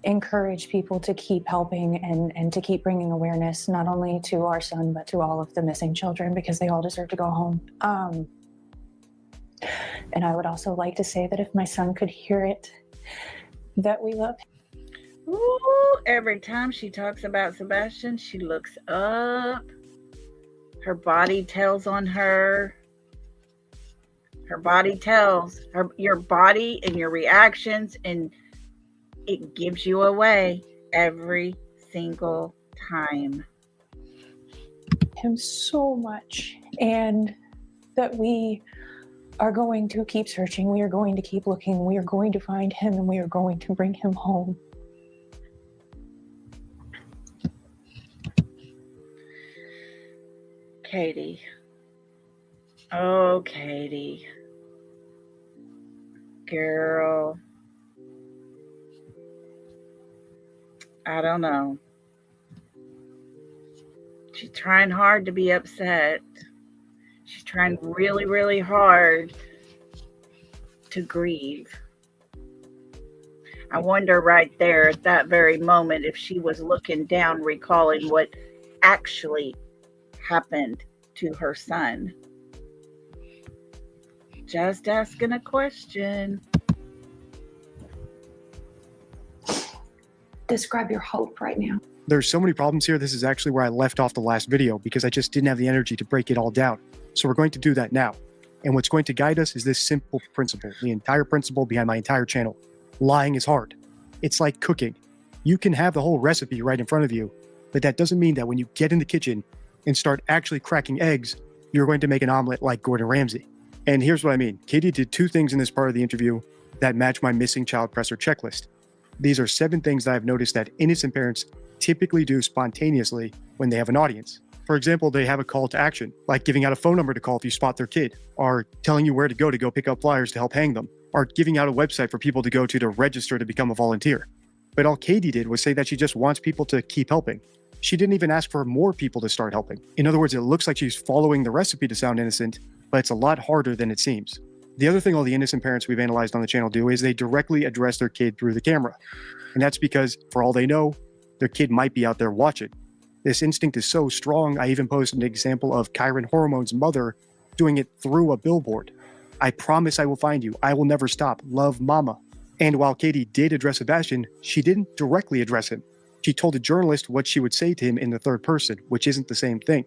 encourage people to keep helping and to keep bringing awareness, not only to our son, but to all of the missing children, because they all deserve to go home. And I would also like to say that if my son could hear it, that we love him. Ooh, every time she talks about Sebastian, she looks up. Her body tells on her. Her body tells. Your body and your reactions, and it gives you away every single time. Him so much, and that we are going to keep searching. We are going to keep looking. We are going to find him, and we are going to bring him home. Katie. Oh, Katie. Girl. I don't know. She's trying hard to be upset. She's trying really, really hard to grieve. I wonder right there at that very moment if she was looking down, recalling what actually happened to her son. Just asking a question. Describe your hope right now. There's so many problems here. This is actually where I left off the last video because I just didn't have the energy to break it all down. So we're going to do that now. And what's going to guide us is this simple principle, the entire principle behind my entire channel. Lying is hard. It's like cooking. You can have the whole recipe right in front of you, but that doesn't mean that when you get in the kitchen and start actually cracking eggs, you're going to make an omelet like Gordon Ramsay. And here's what I mean. Katie did 2 things in this part of the interview that match my missing child presser checklist. These are 7 things that I've noticed that innocent parents typically do spontaneously when they have an audience. For example, they have a call to action, like giving out a phone number to call if you spot their kid, or telling you where to go pick up flyers to help hang them, or giving out a website for people to go to register to become a volunteer. But all Katie did was say that she just wants people to keep helping. She didn't even ask for more people to start helping. In other words, it looks like she's following the recipe to sound innocent, but it's a lot harder than it seems. The other thing all the innocent parents we've analyzed on the channel do is they directly address their kid through the camera. And that's because, for all they know, their kid might be out there watching. This instinct is so strong, I even posted an example of Kyron Hormone's mother doing it through a billboard. I promise I will find you. I will never stop. Love, Mama. And while Katie did address Sebastian, she didn't directly address him. She told a journalist what she would say to him in the third person, which isn't the same thing.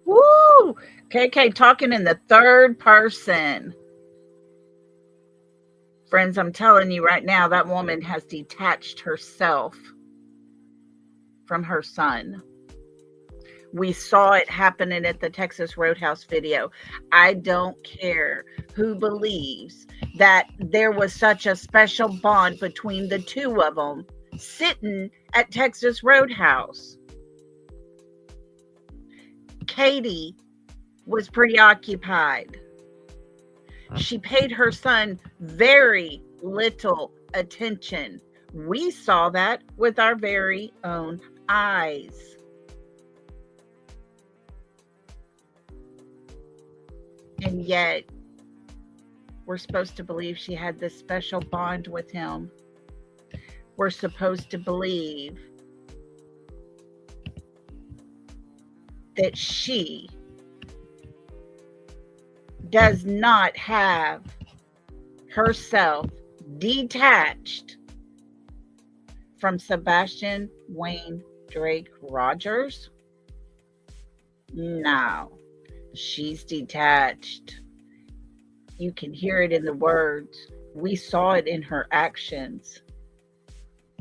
Woo! KK talking in the third person. Friends, I'm telling you right now, that woman has detached herself from her son. We saw it happening at the Texas Roadhouse video. I don't care who believes that there was such a special bond between the two of them sitting at Texas Roadhouse. Katie was preoccupied. She paid her son very little attention. We saw that with our very own eyes. And yet, we're supposed to believe she had this special bond with him. We're supposed to believe that she does not have herself detached from Sebastian Wayne Drake Rogers. No, she's detached. You can hear it in the words. We saw it in her actions.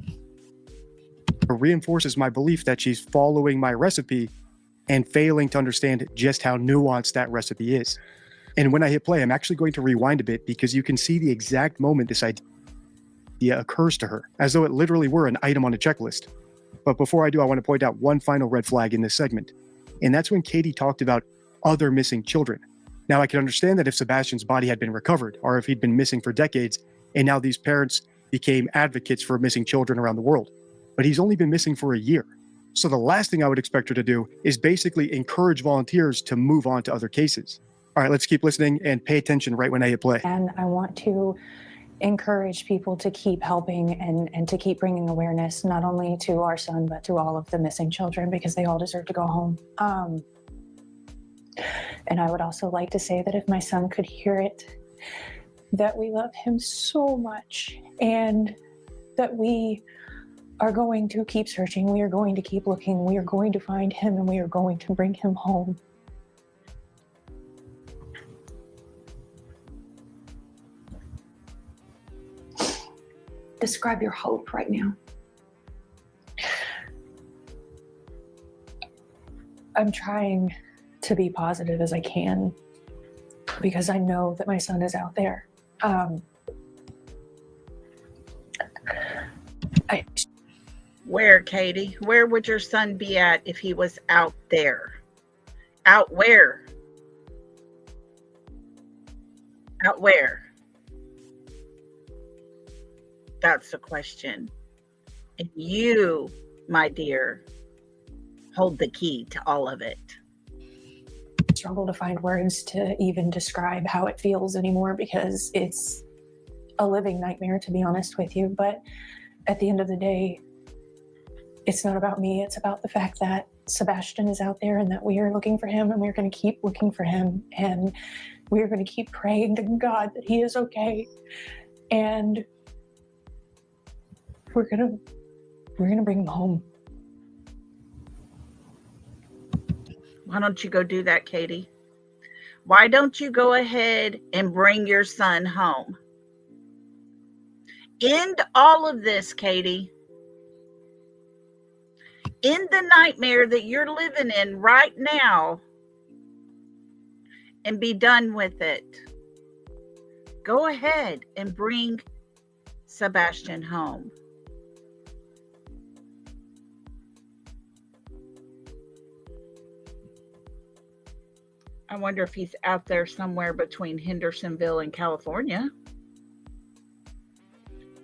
It reinforces my belief that she's following my recipe and failing to understand just how nuanced that recipe is. And when I hit play, I'm actually going to rewind a bit because you can see the exact moment this idea occurs to her, as though it literally were an item on a checklist. But before I do, I want to point out one final red flag in this segment. And that's when Katie talked about other missing children. Now, I can understand that if Sebastian's body had been recovered, or if he'd been missing for decades, and now these parents became advocates for missing children around the world. But he's only been missing for a year. So the last thing I would expect her to do is basically encourage volunteers to move on to other cases. All right, let's keep listening and pay attention right when I hit play. And I want to encourage people to keep helping and to keep bringing awareness, not only to our son, but to all of the missing children, because they all deserve to go home. And I would also like to say that if my son could hear it, that we love him so much, and that we are going to keep searching, we are going to keep looking, we are going to find him, and we are going to bring him home. Describe your hope right now. I'm trying to be positive as I can, because I know that my son is out there. Where, Katie? Where would your son be at if he was out there? Out where? Out where? That's the question. And you, my dear, hold the key to all of it. I struggle to find words to even describe how it feels anymore, because it's a living nightmare, to be honest with you. But at the end of the day, it's not about me. It's about the fact that Sebastian is out there and that we are looking for him, and we're going to keep looking for him, and we are going to keep praying to God that he is okay. And we're gonna bring him home. Why don't you go do that, Katie? Why don't you go ahead and bring your son home? End all of this, Katie. End the nightmare that you're living in right now and be done with it. Go ahead and bring Sebastian home. I wonder if he's out there somewhere between Hendersonville and California.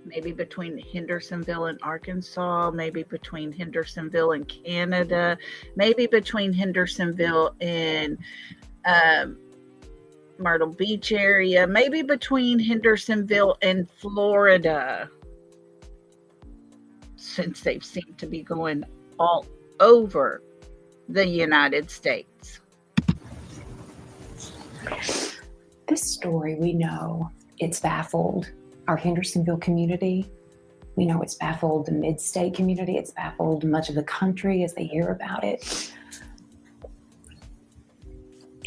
Maybe between Hendersonville and Arkansas, maybe between Hendersonville and Canada, maybe between Hendersonville and Myrtle Beach area, maybe between Hendersonville and Florida, since they seem to be going all over the United States. This story, we know it's baffled our Hendersonville community. We know it's baffled the mid-state community. It's baffled much of the country as they hear about it.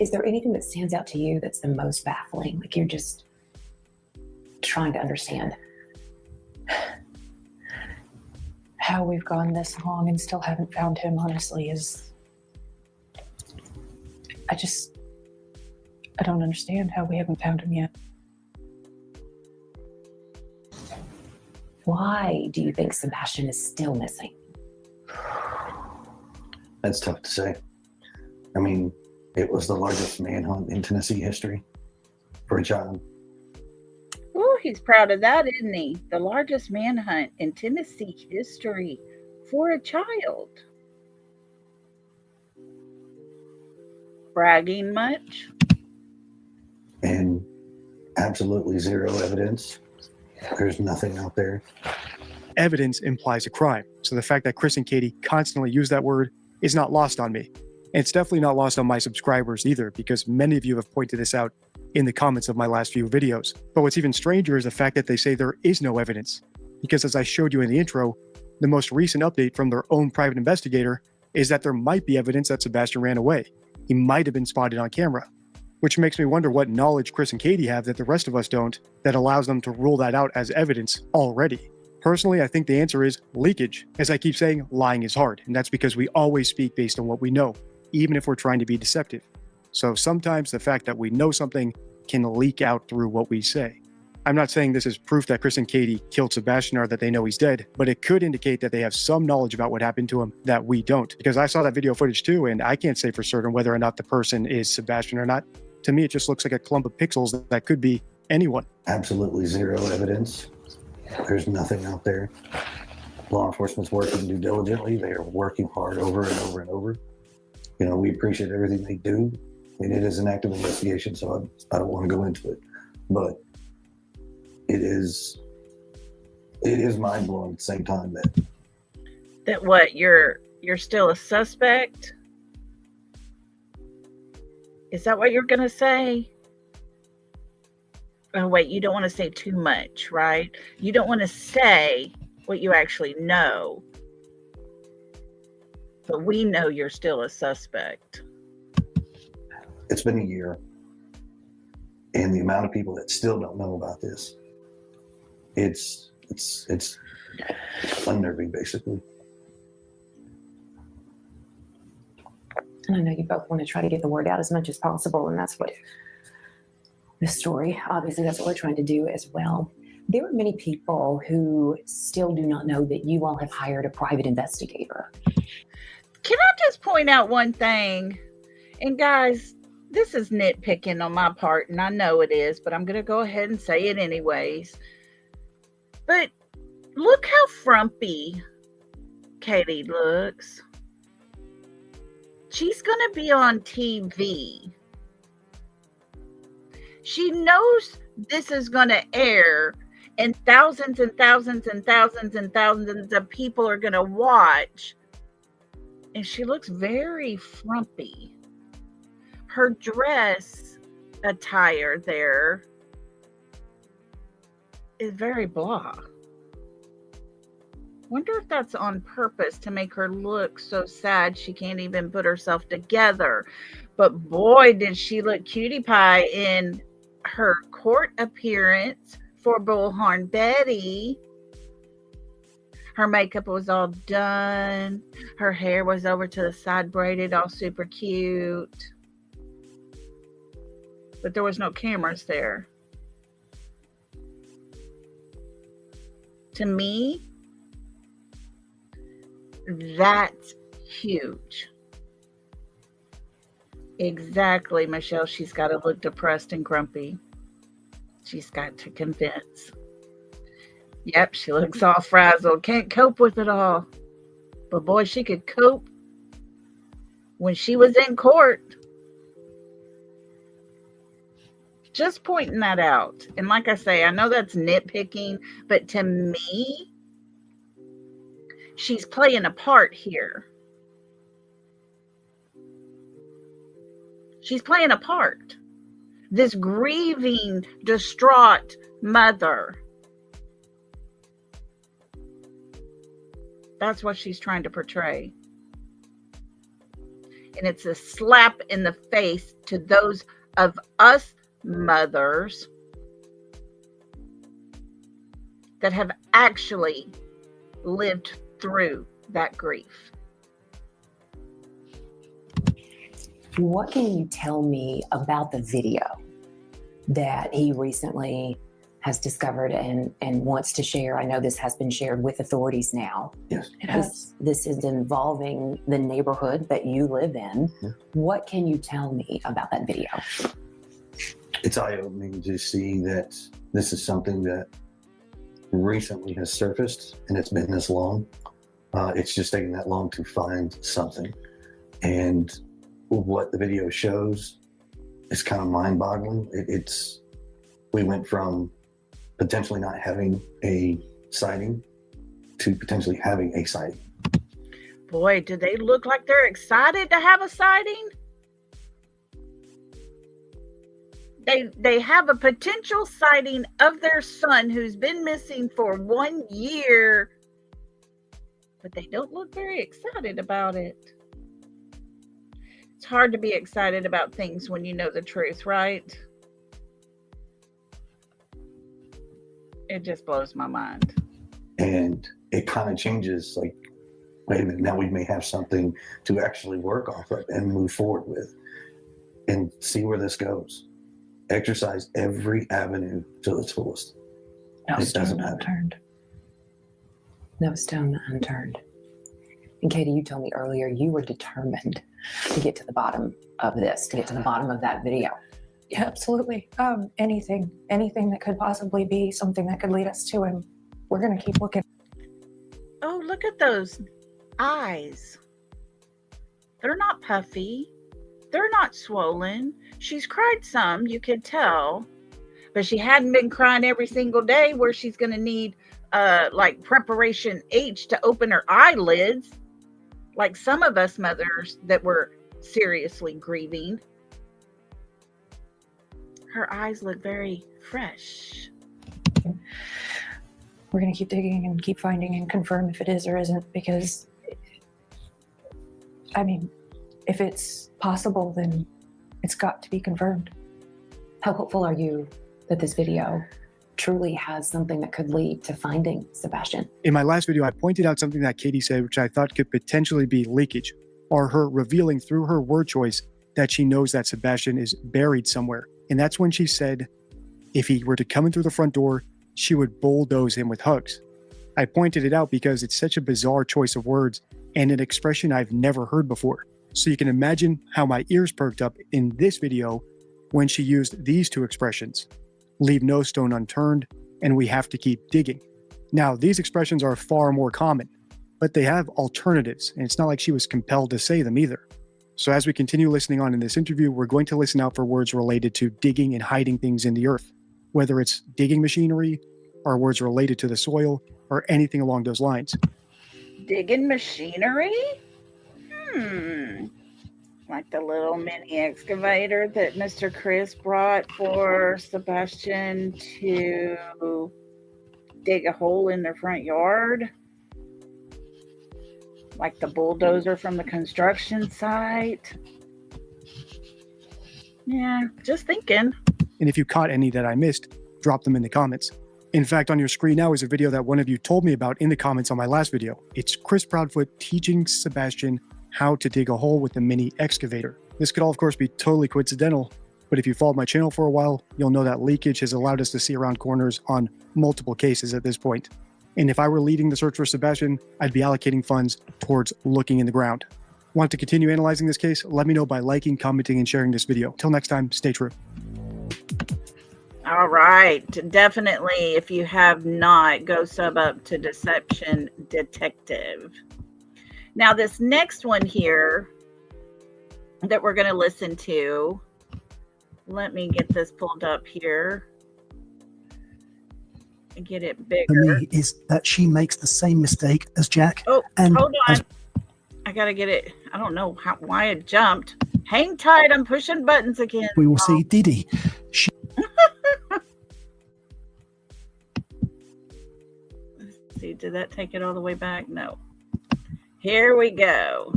Is there anything that stands out to you that's the most baffling? Like you're just trying to understand? How we've gone this long and still haven't found him, honestly, is... I don't understand how we haven't found him yet. Why do you think Sebastian is still missing? That's tough to say. I mean, it was the largest manhunt in Tennessee history for a child. Oh, he's proud of that, isn't he? The largest manhunt in Tennessee history for a child. Bragging much? And absolutely zero evidence. There's nothing out there. Evidence implies a crime. So the fact that Chris and Katie constantly use that word is not lost on me. And it's definitely not lost on my subscribers either, because many of you have pointed this out in the comments of my last few videos. But what's even stranger is the fact that they say there is no evidence. Because as I showed you in the intro, the most recent update from their own private investigator is that there might be evidence that Sebastian ran away. He might have been spotted on camera. Which makes me wonder what knowledge Chris and Katie have that the rest of us don't, that allows them to rule that out as evidence already. Personally, I think the answer is leakage. As I keep saying, lying is hard, and that's because we always speak based on what we know, even if we're trying to be deceptive. So sometimes the fact that we know something can leak out through what we say. I'm not saying this is proof that Chris and Katie killed Sebastian or that they know he's dead, but it could indicate that they have some knowledge about what happened to him that we don't. Because I saw that video footage too, and I can't say for certain whether or not the person is Sebastian or not. To me, it just looks like a clump of pixels that could be anyone. Absolutely zero evidence. There's nothing out there. Law enforcement's working due diligently. They are working hard over and over and over. You know, we appreciate everything they do. I mean, it is an active investigation, so I don't want to go into it. But it is mind blowing at the same time That what, you're still a suspect? Is that what you're gonna say? Oh wait, you don't want to say too much, right? You don't want to say what you actually know. But we know you're still a suspect. it's been a year, and the amount of people that still don't know about this, it's unnerving, basically. And I know you both want to try to get the word out as much as possible, and that's what this story, obviously, that's what we're trying to do as well. There are many people who still do not know that you all have hired a private investigator. Can I just point out one thing? And guys, this is nitpicking on my part, and I know it is, but I'm going to go ahead and say it anyways. But look how frumpy Katie looks. She's going to be on TV. She knows this is going to air, and thousands and thousands and thousands and thousands of people are going to watch. And she looks very frumpy. Her dress attire there is very blah. Wonder if that's on purpose to make her look so sad she can't even put herself together. But boy, did she look cutie pie in her court appearance for Bullhorn Betty. Her makeup was all done. Her hair was over to the side braided, all super cute. But there was no cameras there. To me, that's huge. Exactly, Michelle. She's got to look depressed and grumpy. She's got to convince. Yep, she looks all frazzled. Can't cope with it all. But boy, she could cope when she was in court. Just pointing that out. And like I say, I know that's nitpicking, but to me, she's playing a part here. She's playing a part. This grieving, distraught mother. That's what she's trying to portray. And it's a slap in the face to those of us mothers that have actually lived through that grief. What can you tell me about the video that he recently has discovered and wants to share? I know this has been shared with authorities now. Yes. It has. This is involving the neighborhood that you live in. Yeah. What can you tell me about that video? It's eye-opening to see that this is something that recently has surfaced, and it's been this long. It's just taken that long to find something. And what the video shows is kind of mind-boggling. We went from potentially not having a sighting to potentially having a sighting. Boy, do they look like they're excited to have a sighting? They have a potential sighting of their son who's been missing for 1 year, but they don't look very excited about it. It's hard to be excited about things when you know the truth, right? It just blows my mind. And it kind of changes, like, wait a minute, now we may have something to actually work off of and move forward with and see where this goes. Exercise every avenue to its fullest. No stone unturned. No stone unturned. And Katie, you told me earlier you were determined to get to the bottom of this, to get to the bottom of that video. Yeah, absolutely. Anything that could possibly be something that could lead us to him. We're going to keep looking. Oh, look at those eyes. They're not puffy. They're not swollen. She's cried some, you could tell. but she hadn't been crying every single day where she's going to need like preparation H to open her eyelids, like some of us mothers that were seriously grieving. Her eyes look very fresh. We're going to keep digging and keep finding and confirm if it is or isn't, because, I mean, if it's possible, then it's got to be confirmed. How hopeful are you that this video truly has something that could lead to finding Sebastian? In my last video, I pointed out something that Katie said, which I thought could potentially be leakage, or her revealing through her word choice that she knows that Sebastian is buried somewhere. And that's when she said, if he were to come in through the front door, she would bulldoze him with hugs. I pointed it out because it's such a bizarre choice of words and an expression I've never heard before. So you can imagine how my ears perked up in this video when she used these two expressions: leave no stone unturned, and we have to keep digging. Now, these expressions are far more common, but they have alternatives, and it's not like she was compelled to say them either. So as we continue listening on in this interview, we're going to listen out for words related to digging and hiding things in the earth, whether it's digging machinery or words related to the soil or anything along those lines. Digging machinery? Like the little mini excavator that Mr. Chris brought for Sebastian to dig a hole in their front yard. Like the bulldozer from the construction site. Yeah, just thinking. And if you caught any that I missed, drop them in the comments. In fact, on your screen now is a video that one of you told me about in the comments on my last video. It's Chris Proudfoot teaching Sebastian how to dig a hole with the mini excavator. This could all, of course, be totally coincidental, but if you followed my channel for a while, you'll know that leakage has allowed us to see around corners on multiple cases at this point. And if I were leading the search for Sebastian, I'd be allocating funds towards looking in the ground. Want to continue analyzing this case? Let me know by liking, commenting, and sharing this video. Till next time, stay true. All right. Definitely, if you have not, go sub up to Deception Detective. Now, this next one here that we're going to listen to, let me get this pulled up here and get it For bigger. me is that she makes the same mistake as Jack. Oh, and hold on. as- I got to get it. I don't know why it jumped. Hang tight. I'm pushing buttons again. we will see Diddy. She Let's see, did that take it all the way back? No. Here we go.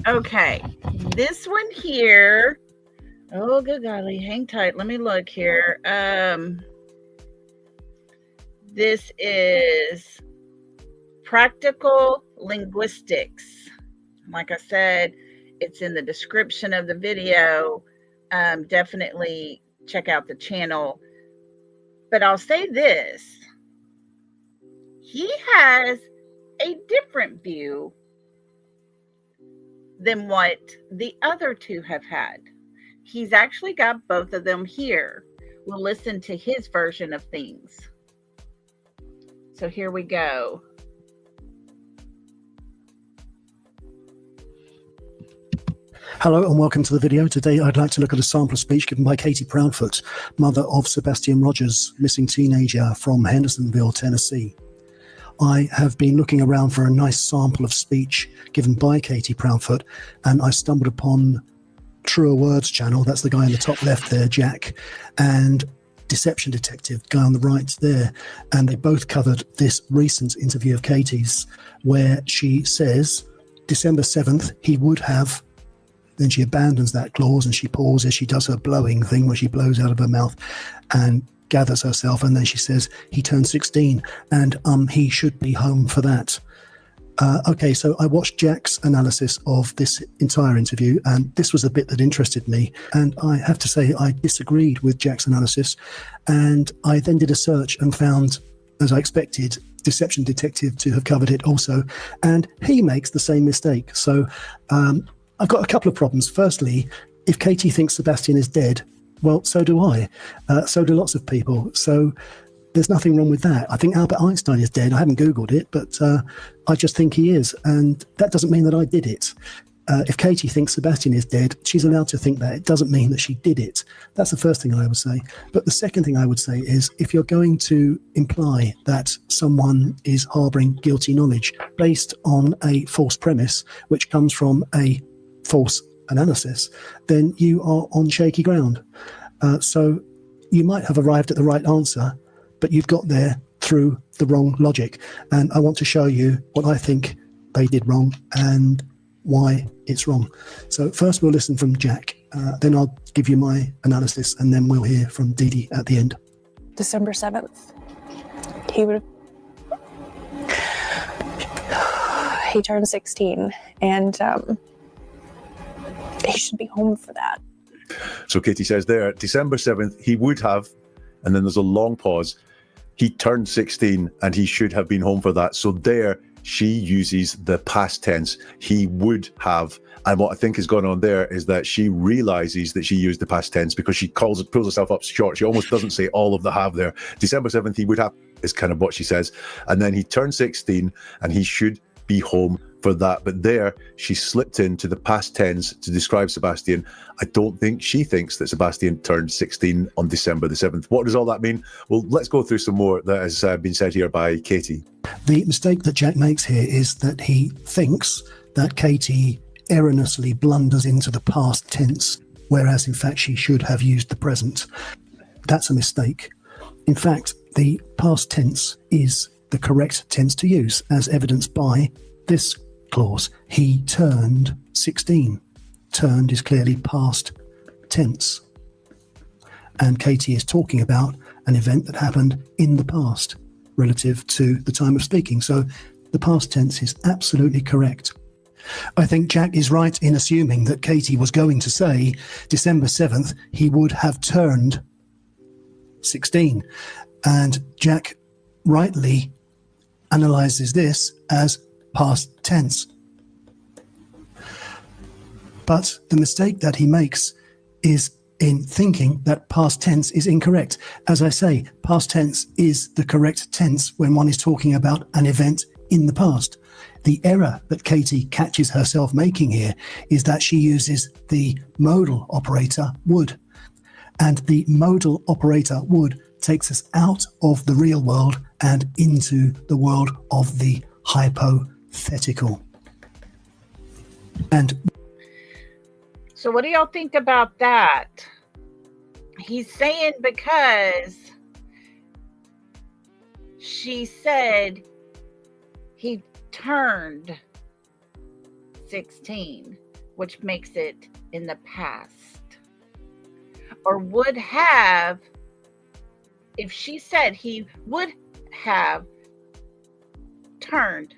Okay, this one here. Oh, good golly, hang tight. Let me look here. This is Practical Linguistics. Like I said, it's in the description of the video. Definitely check out the channel. But I'll say this. He has a different view than what the other two have had. He's actually got both of them here. We'll listen to his version of things. So here we go. Hello and welcome to the video. Today I'd like to look at a sample of speech given by Katie Proudfoot, mother of Sebastian Rogers, missing teenager from Hendersonville, Tennessee. I have been looking around for a nice sample of speech given by Katie Proudfoot, and I stumbled upon Truer Words channel. That's the guy in the top left there, Jack, and Deception Detective, guy on the right there. And they both covered this recent interview of Katie's where she says December 7th, he would have. Then she abandons that clause and she pauses. She does her blowing thing where she blows out of her mouth and gathers herself. And then she says, he turned 16 and he should be home for that. Okay, so I watched Jack's analysis of this entire interview, and this was the bit that interested me. And I have to say, I disagreed with Jack's analysis. And I then did a search and found, as I expected, Deception Detective to have covered it also. And he makes the same mistake. So I've got a couple of problems. Firstly, if Katie thinks Sebastian is dead, well, so do I. So do lots of people. So there's nothing wrong with that. I think Albert Einstein is dead. I haven't Googled it, but I just think he is. And that doesn't mean that I did it. if Katie thinks Sebastian is dead, she's allowed to think that. It doesn't mean that she did it. That's the first thing I would say. But the second thing I would say is, if you're going to imply that someone is harbouring guilty knowledge based on a false premise, which comes from a false analysis, then you are on shaky ground. So you might have arrived at the right answer, but you've got there through the wrong logic. And I want to show you what I think they did wrong and why it's wrong. So first we'll listen from Jack, then I'll give you my analysis, and then we'll hear from Dee Dee at the end. December 7th, he turned 16, and he should be home for that. So Katie says there, December 7th, he would have, and then there's a long pause, he turned 16 and he should have been home for that. So there, she uses the past tense, he would have. And what I think has gone on there is that she realizes that she used the past tense because she pulls herself up short. She almost doesn't say all of the have there. December 7th, he would have is kind of what she says. And then he turned 16 and he should be home for that. But there, she slipped into the past tense to describe Sebastian. I don't think she thinks that Sebastian turned 16 on December the 7th. What does all that mean? Well, let's go through some more that has been said here by Katie. The mistake that Jack makes here is that he thinks that Katie erroneously blunders into the past tense, whereas in fact she should have used the present. That's a mistake. In fact, the past tense is the correct tense to use, as evidenced by this clause. He turned 16. Turned is clearly past tense. And Katie is talking about an event that happened in the past relative to the time of speaking. So the past tense is absolutely correct. I think Jack is right in assuming that Katie was going to say December 7th, he would have turned 16. And Jack rightly analyzes this as past tense. But the mistake that he makes is in thinking that past tense is incorrect. As I say, past tense is the correct tense when one is talking about an event in the past. The error that Katie catches herself making here is that she uses the modal operator would. And the modal operator would takes us out of the real world and into the world of the hypothetical. And so what do y'all think about that? He's saying because she said he turned 16, which makes it in the past. Or would have, if she said he would have turned,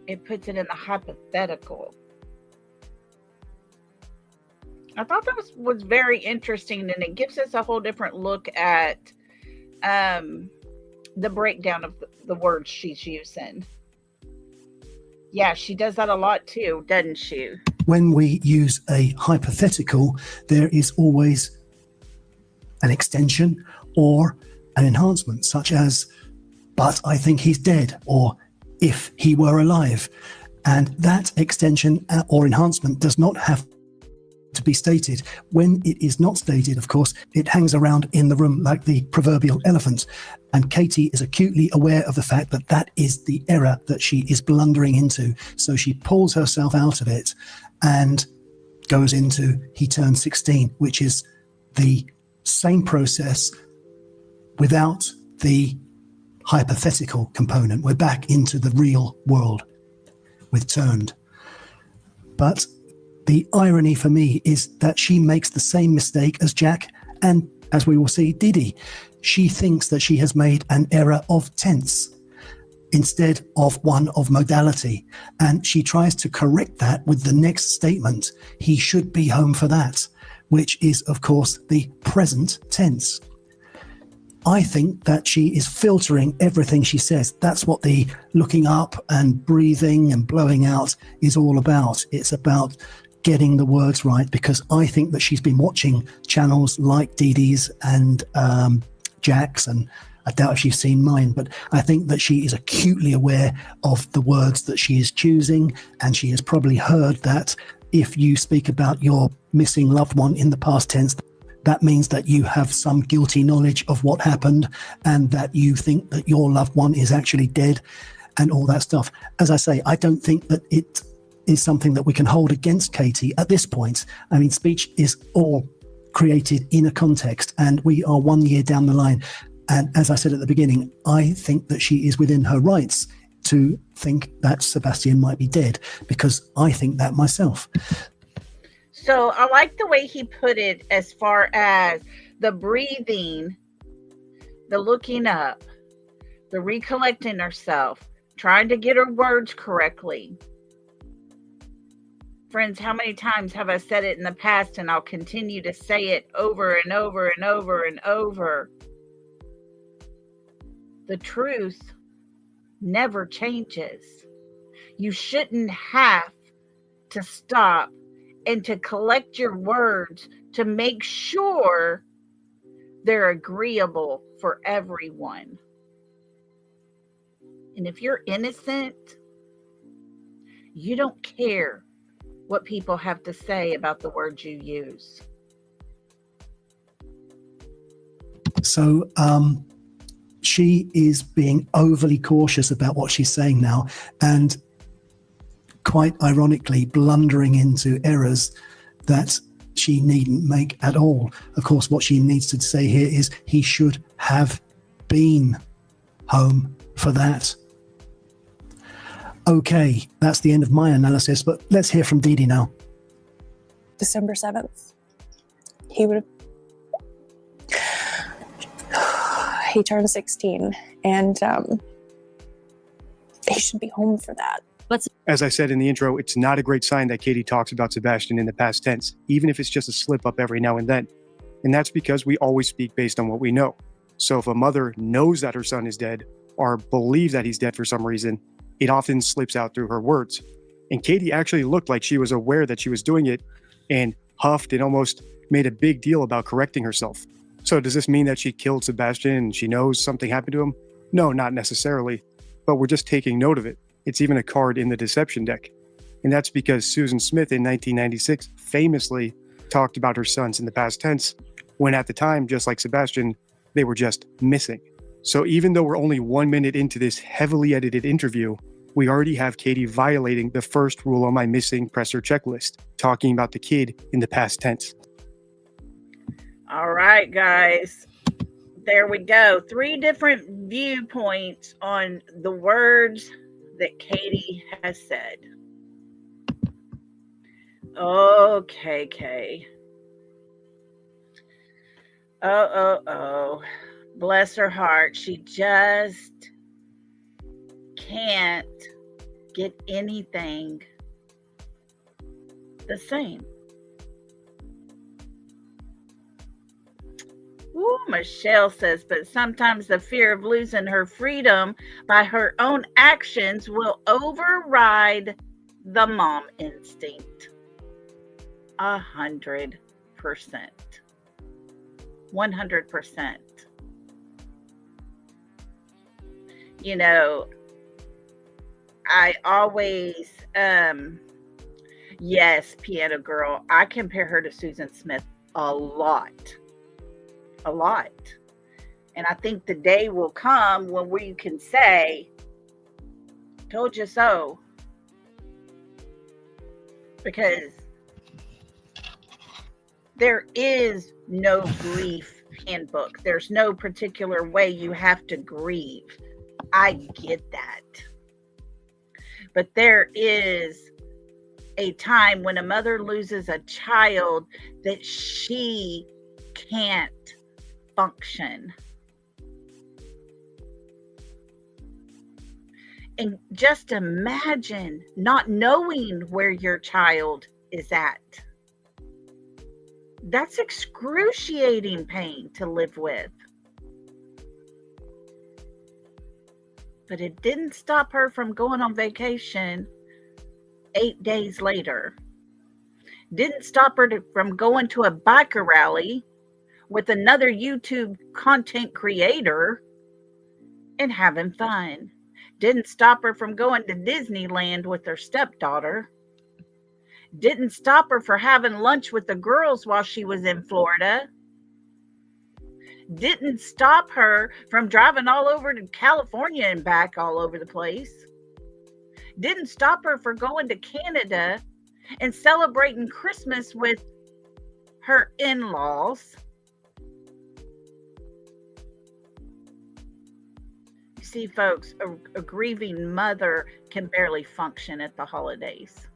it puts it in the hypothetical. I thought that was very interesting, and it gives us a whole different look at the breakdown of the words she's using. Yeah, she does that a lot too, doesn't she? When we use a hypothetical, there is always an extension or an enhancement, such as, but I think he's dead, or if he were alive. And that extension or enhancement does not have to be stated. When it is not stated, of course, it hangs around in the room like the proverbial elephant. And Katie is acutely aware of the fact that that is the error that she is blundering into. So she pulls herself out of it and goes into he turned 16, which is the same process without the hypothetical component. We're back into the real world with turned. But the irony for me is that she makes the same mistake as Jack and, as we will see, Dee Dee. She thinks that she has made an error of tense instead of one of modality. And she tries to correct that with the next statement, he should be home for that, which is, of course, the present tense. I think that she is filtering everything she says. That's what the looking up and breathing and blowing out is all about. It's about getting the words right, because I think that she's been watching channels like Dee Dee's and Jack's and I doubt if she's seen mine, but I think that she is acutely aware of the words that she is choosing, and she has probably heard that if you speak about your missing loved one in the past tense, that means that you have some guilty knowledge of what happened and that you think that your loved one is actually dead and all that stuff. As I say, I don't think that it is something that we can hold against Katie at this point. I mean, speech is all created in a context, and we are 1 year down the line. And as I said at the beginning, I think that she is within her rights to think that Sebastian might be dead, because I think that myself. So I like the way he put it as far as the breathing, the looking up, the recollecting herself, trying to get her words correctly. Friends, how many times have I said it in the past, and I'll continue to say it over and over and over and over? The truth never changes. You shouldn't have to stop and to collect your words to make sure they're agreeable for everyone. And if you're innocent, you don't care what people have to say about the words you use. So she is being overly cautious about what she's saying now, and quite ironically blundering into errors that she needn't make at all. Of course, what she needs to say here is he should have been home for that. Okay, that's the end of my analysis, but let's hear from Dee Dee now. December 7th, he would have, he turned 16, and he should be home for that. As I said in the intro, it's not a great sign that Katie talks about Sebastian in the past tense, even if it's just a slip up every now and then. And that's because we always speak based on what we know. So if a mother knows that her son is dead, or believes that he's dead for some reason, it often slips out through her words. And Katie actually looked like she was aware that she was doing it and huffed and almost made a big deal about correcting herself. So does this mean that she killed Sebastian and she knows something happened to him? No, not necessarily, but we're just taking note of it. It's even a card in the deception deck. And that's because Susan Smith in 1996 famously talked about her sons in the past tense, when at the time, just like Sebastian, they were just missing. So even though we're only 1 minute into this heavily edited interview, we already have Katie violating the first rule on my missing presser checklist, talking about the kid in the past tense. All right, guys. There we go. 3 different viewpoints on the words that Katie has said. Okay, Kay. Oh. Bless her heart. She just can't get anything the same. Ooh, Michelle says, but sometimes the fear of losing her freedom by her own actions will override the mom instinct. 100%. 100%. You know, I always, yes, Piano Girl, I compare her to Susan Smith a lot. And I think the day will come when we can say, told you so. Because there is no grief handbook. There's no particular way you have to grieve. I get that. But there is a time when a mother loses a child that she can't function. And just imagine not knowing where your child is at. That's excruciating pain to live with. But it didn't stop her from going on vacation 8 days later. Didn't stop her from going to a biker rally with another YouTube content creator and having fun. Didn't stop her from going to Disneyland with her stepdaughter. Didn't stop her for having lunch with the girls while she was in Florida. Didn't stop her from driving all over to California and back all over the place. Didn't stop her for going to Canada and celebrating Christmas with her in-laws. You see, folks, a grieving mother can barely function at the holidays.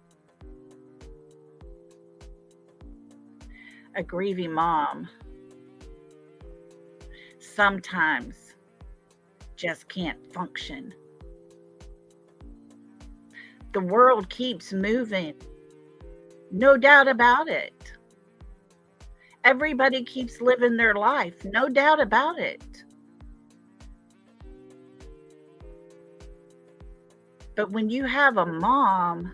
A grieving mom sometimes just can't function. The world keeps moving, no doubt about it. Everybody keeps living their life, no doubt about it. But when you have a mom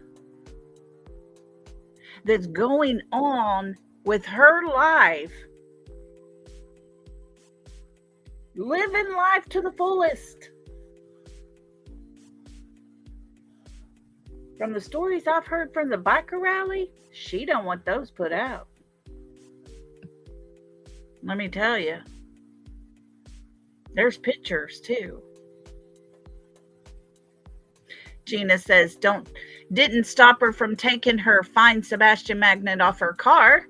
that's going on with her life, living life to the fullest. From the stories I've heard from the biker rally, she don't want those put out. Let me tell you, there's pictures too. Gina says, didn't stop her from taking her fine Sebastian magnet off her car.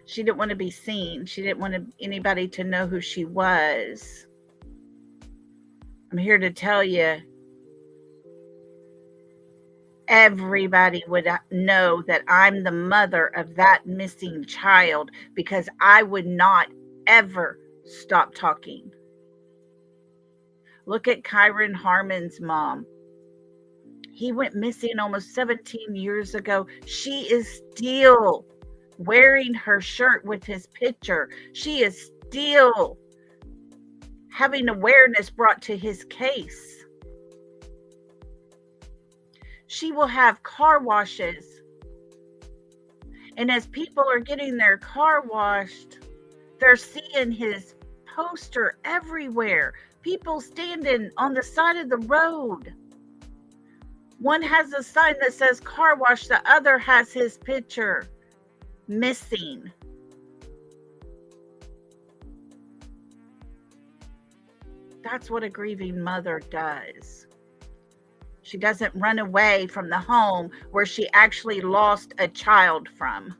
She didn't want to be seen. She didn't want anybody to know who she was. I'm here to tell you, everybody would know that I'm the mother of that missing child because I would not ever stop talking. Look at Kyron Harmon's mom. He went missing almost 17 years ago. She is still wearing her shirt with his picture. She is still having awareness brought to his case. She will have car washes. And as people are getting their car washed, they're seeing his poster everywhere. People standing on the side of the road. One has a sign that says car wash. The other has his picture missing. That's what a grieving mother does. She doesn't run away from the home where she actually lost a child from.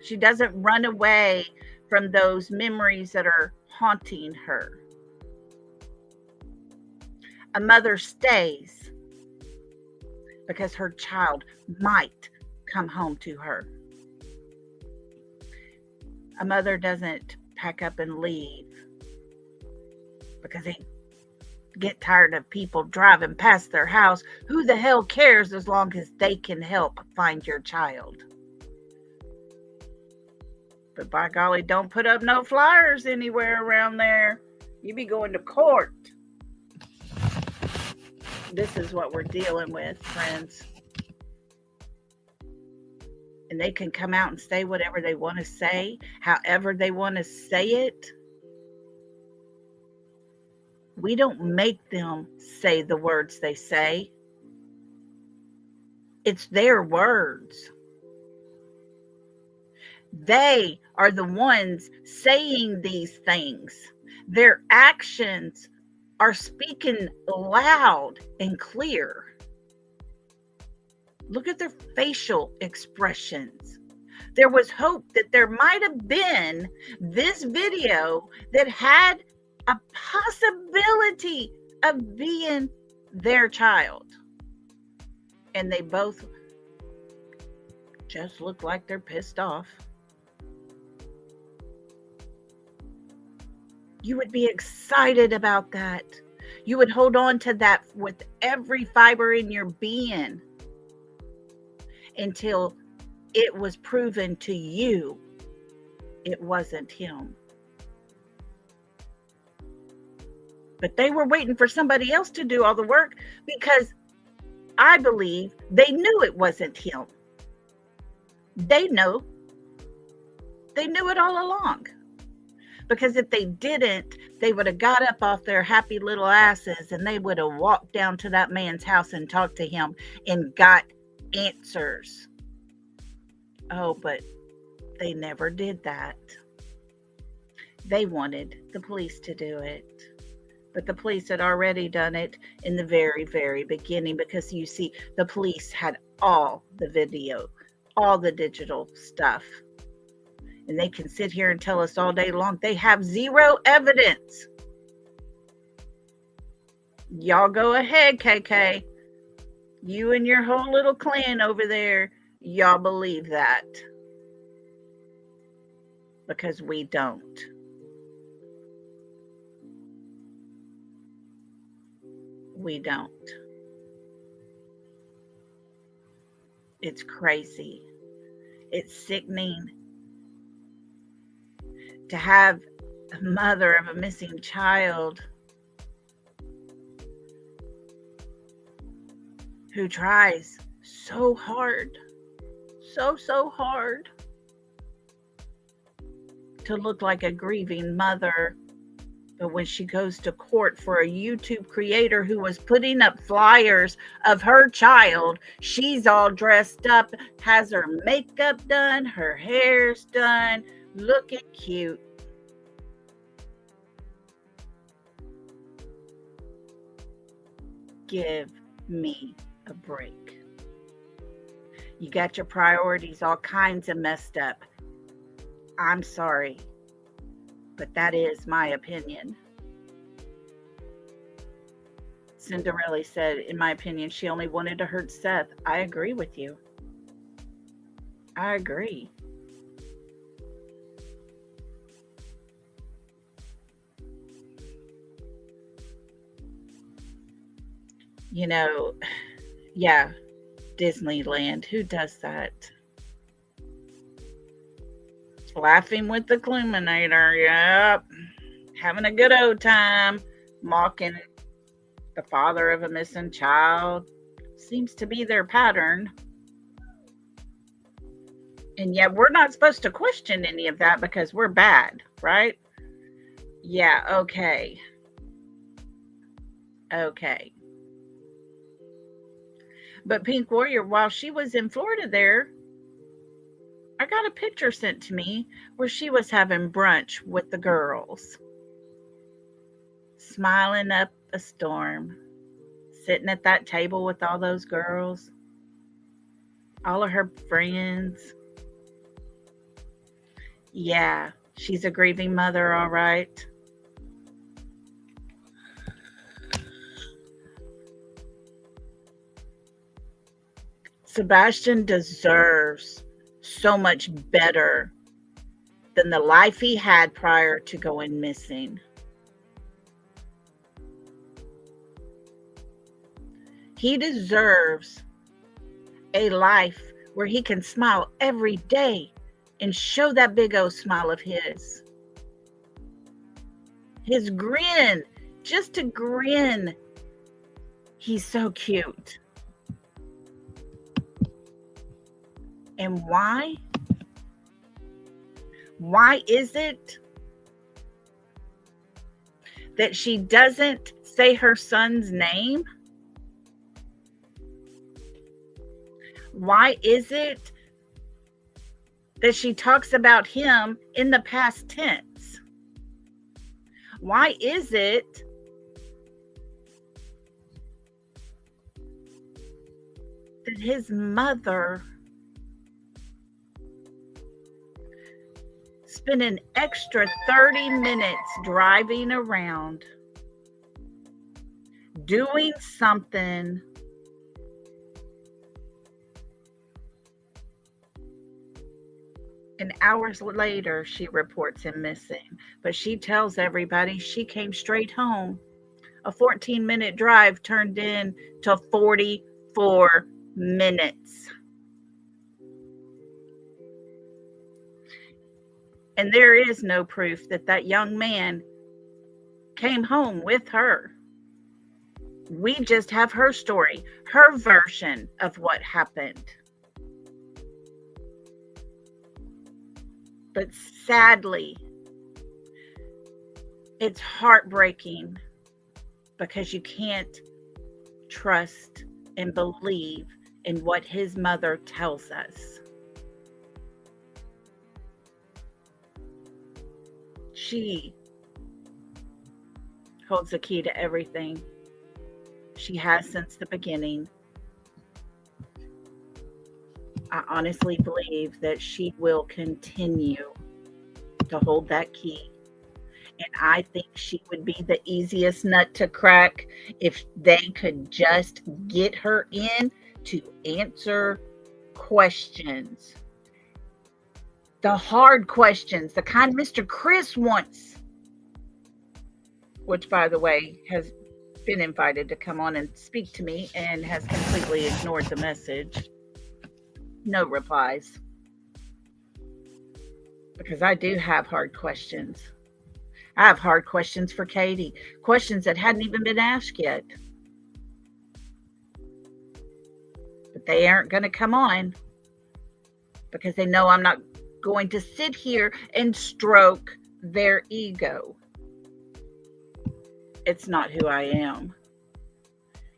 She doesn't run away from those memories that are haunting her. A mother stays because her child might come home to her. A mother doesn't pack up and leave because they get tired of people driving past their house. Who the hell cares as long as they can help find your child? But by golly, don't put up no flyers anywhere around there. You be going to court. This is what we're dealing with, friends. And they can come out and say whatever they want to say, however they want to say it. We don't make them say the words they say. It's their words. They are the ones saying these things. Their actions are speaking loud and clear. Look at their facial expressions. There was hope that there might have been this video that had a possibility of being their child. And they both just look like they're pissed off. You would be excited about that. You would hold on to that with every fiber in your being until it was proven to you it wasn't him. But they were waiting for somebody else to do all the work because I believe they knew it wasn't him. They know. They knew it all along. Because if they didn't, they would have got up off their happy little asses and they would have walked down to that man's house and talked to him and got answers. Oh, but they never did that. They wanted the police to do it. But the police had already done it in the very, very beginning, because you see, the police had all the video, all the digital stuff. And they can sit here and tell us all day long they have zero evidence. Y'all go ahead, KK. You and your whole little clan over there, y'all believe that. Because we don't. We don't. It's crazy. It's sickening to have a mother of a missing child who tries so hard, so hard to look like a grieving mother. But when she goes to court for a YouTube creator who was putting up flyers of her child, she's all dressed up, has her makeup done, her hair's done, looking cute. Give me a break. You got your priorities all kinds of messed up. I'm sorry, but that is my opinion. Cinderella said, in my opinion, she only wanted to hurt Seth. I agree with you. I agree. You know, yeah, Disneyland. Who does that? Laughing with the Cluminator. Yep. Having a good old time. Mocking the father of a missing child. Seems to be their pattern. And yet we're not supposed to question any of that because we're bad, right? Yeah, okay. Okay. But Pink Warrior, while she was in Florida there, I got a picture sent to me where she was having brunch with the girls. Smiling up a storm. Sitting at that table with all those girls. All of her friends. Yeah, she's a grieving mother, all right. Sebastian deserves so much better than the life he had prior to going missing. He deserves a life where he can smile every day and show that big old smile of his. His grin, just to grin. He's so cute. And why? Why is it that she doesn't say her son's name? Why is it that she talks about him in the past tense? Why is it that his mother spent an extra 30 minutes driving around, doing something and hours later she reports him missing? But she tells everybody she came straight home. A 14-minute drive turned into 44 minutes. And there is no proof that that young man came home with her. We just have her story, her version of what happened. But sadly, It's heartbreaking because you can't trust and believe in what his mother tells us. She holds the key to everything. She has since the beginning. I honestly believe that she will continue to hold that key. And I think she would be the easiest nut to crack if they could just get her in to answer questions. The hard questions, the kind Mr. Chris wants, which, by the way, has been invited to come on and speak to me and has completely ignored the message. No replies. Because I do have hard questions. I have hard questions for Katie, questions that hadn't even been asked yet. But they aren't going to come on because they know I'm not going to sit here and stroke their ego. It's not who I am.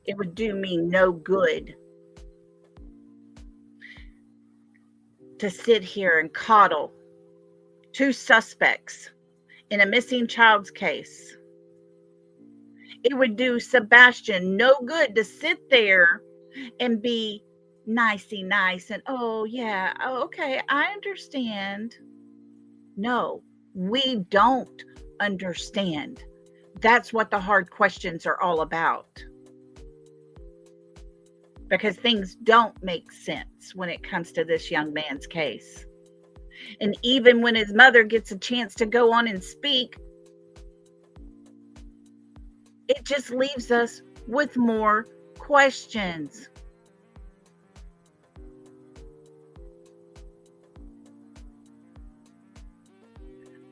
It would do me no good to sit here and coddle two suspects in a missing child's case. It would do Sebastian no good to sit there and be nicey nice and, oh yeah, oh, okay, I understand. No, we don't understand. That's what the hard questions are all about. Because things don't make sense when it comes to this young man's case. And even when his mother gets a chance to go on and speak, it just leaves us with more questions.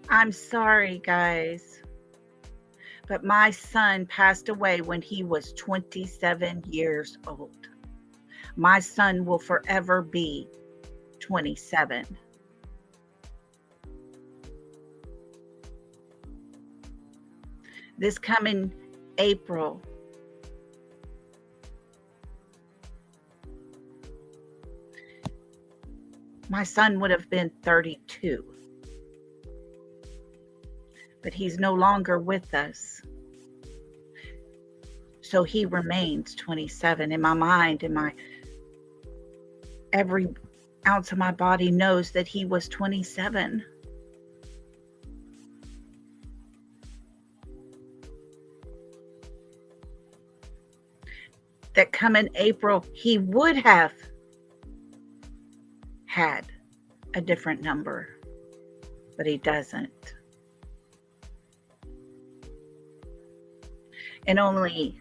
I'm sorry, guys, but my son passed away when he was 27 years old. My son will forever be 27. This coming April, my son would have been 32. But he's no longer with us. So he remains 27. In my mind, every ounce of my body knows that he was 27. That coming April, he would have had a different number, but he doesn't. And only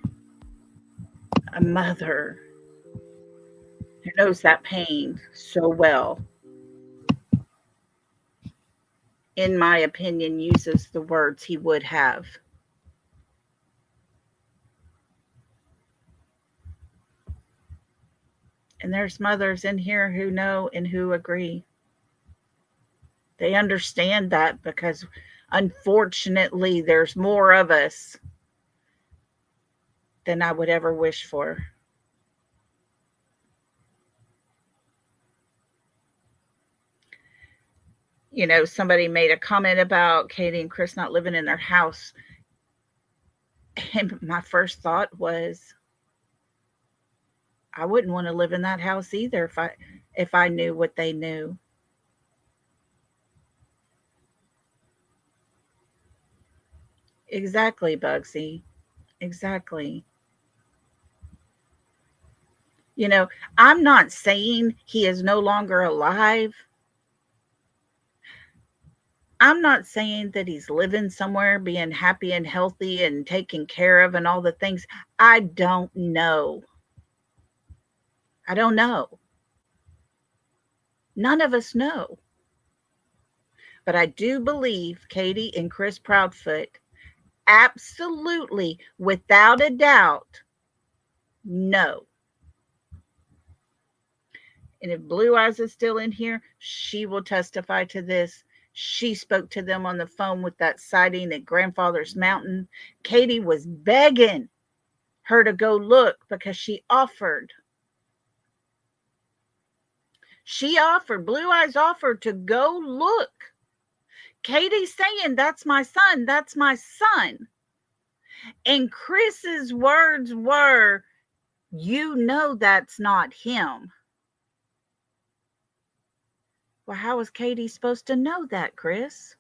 a mother who knows that pain so well, in my opinion, uses the words he would have. And there's mothers in here who know and who agree. They understand that because, unfortunately, there's more of us than I would ever wish for. You know, somebody made a comment about Katie and Chris not living in their house. And my first thought was, I wouldn't want to live in that house either if I knew what they knew. Exactly, Bugsy. Exactly. You know, I'm not saying he is no longer alive. I'm not saying that he's living somewhere, being happy and healthy and taken care of and all the things. I don't know. I don't know. None of us know. But I do believe Katie and Chris Proudfoot absolutely, without a doubt, know. And if Blue Eyes is still in here, she will testify to this. she spoke to them on the phone with that sighting at Grandfather's Mountain. Katie was begging her to go look because she offered. Blue Eyes offered to go look. Katie's saying, that's my son, that's my son. And Chris's words were, you know that's not him. Well, how was Katie supposed to know that, Chris?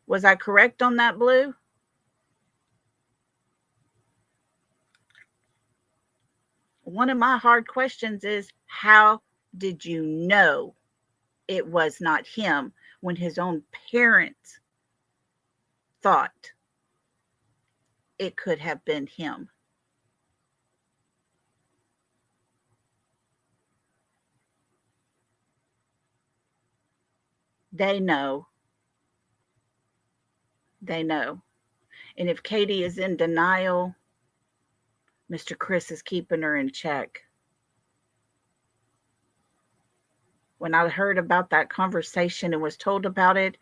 Was I correct on that, Blue? One of my hard questions is, how did you know it was not him when his own parents thought it could have been him? They know. They know. And if Katie is in denial, Mr. Chris is keeping her in check. When I heard about that conversation and was told about it,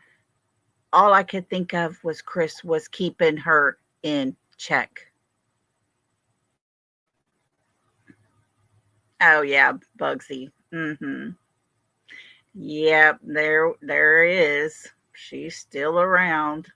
all I could think of was Chris was keeping her in check. Oh yeah, Bugsy. Yep, there is. She's still around.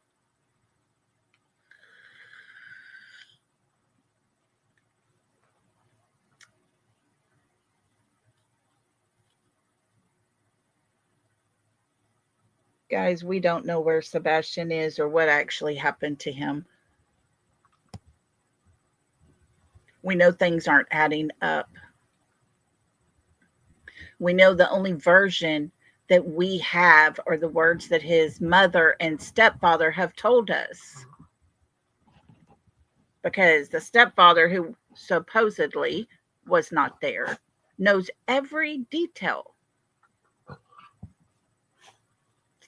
Guys, we don't know where Sebastian is or what actually happened to him. We know things aren't adding up. We know the only version that we have are the words that his mother and stepfather have told us. Because the stepfather, who supposedly was not there, knows every detail.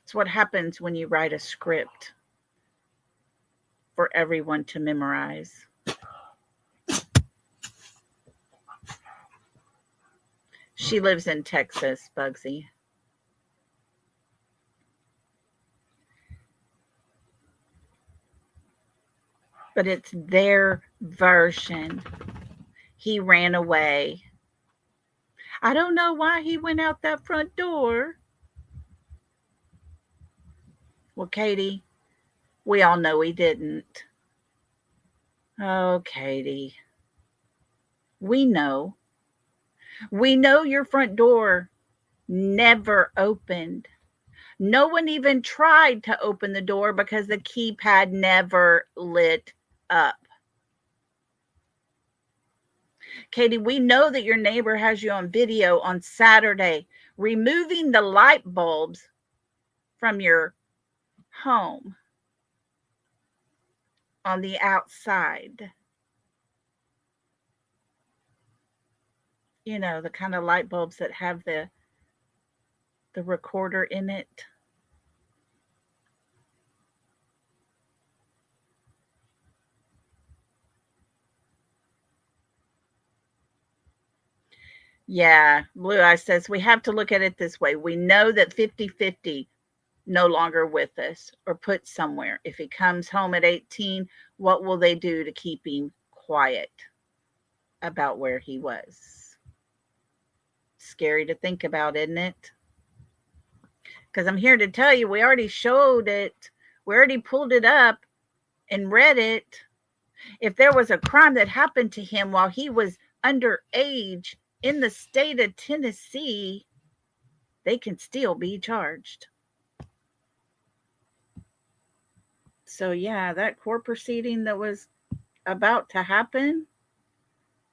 It's what happens when you write a script for everyone to memorize. She lives in Texas, Bugsy. But it's their version. He ran away. I don't know why he went out that front door. Well, Katie, we all know he didn't. Oh, Katie. We know. We know your front door never opened. No one even tried to open the door because the keypad never lit up. Katie, we know that your neighbor has you on video on Saturday removing the light bulbs from your home on the outside. You know, the kind of light bulbs that have the recorder in it. Yeah, Blue Eye says we have to look at it this way. We know that 50-50 no longer with us or put somewhere. If he comes home at 18, what will they do to keep him quiet about where he was? Scary to think about, isn't it? Because I'm here to tell you, we already showed it. We already pulled it up and read it. If there was a crime that happened to him while he was underage in the state of Tennessee, they can still be charged. So yeah, that court proceeding that was about to happen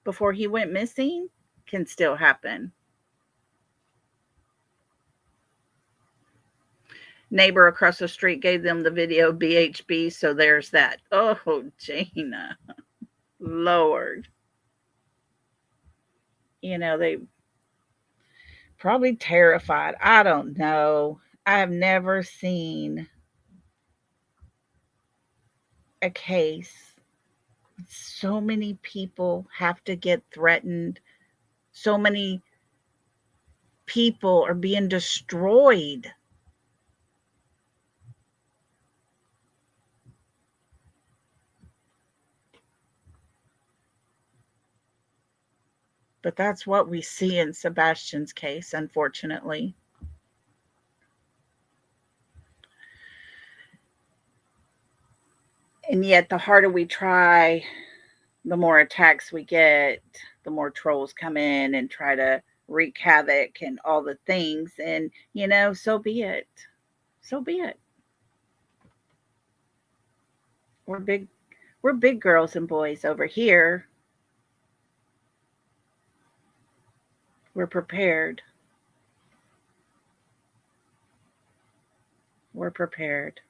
before he went missing can still happen. Neighbor across the street gave them the video BHB, so there's that. Oh, Jana. Lord. You know, they probably terrified. I don't know. I have never seen a case. So many people have to get threatened. So many people are being destroyed. But that's what we see in Sebastian's case, unfortunately. And yet, the harder we try, the more attacks we get, the more trolls come in and try to wreak havoc and all the things. And, so be it. So be it. We're big girls and boys over here. We're prepared. We're prepared.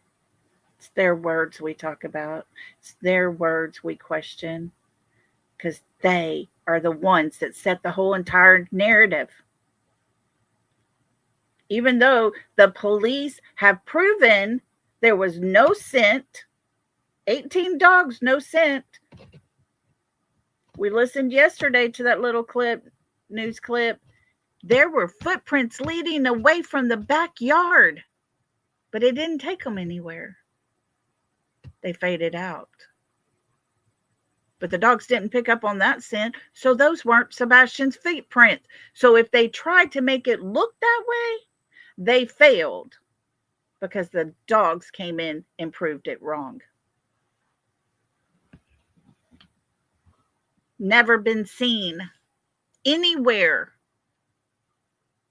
It's their words we talk about. It's their words we question, because they are the ones that set the whole entire narrative. Even though the police have proven there was no scent, 18 dogs, no scent. We listened yesterday to that little news clip. There were footprints leading away from the backyard, but it didn't take them anywhere. They faded out. But the dogs didn't pick up on that scent, so those weren't Sebastian's footprints. So if they tried to make it look that way, they failed, because the dogs came in and proved it wrong. Never been seen anywhere.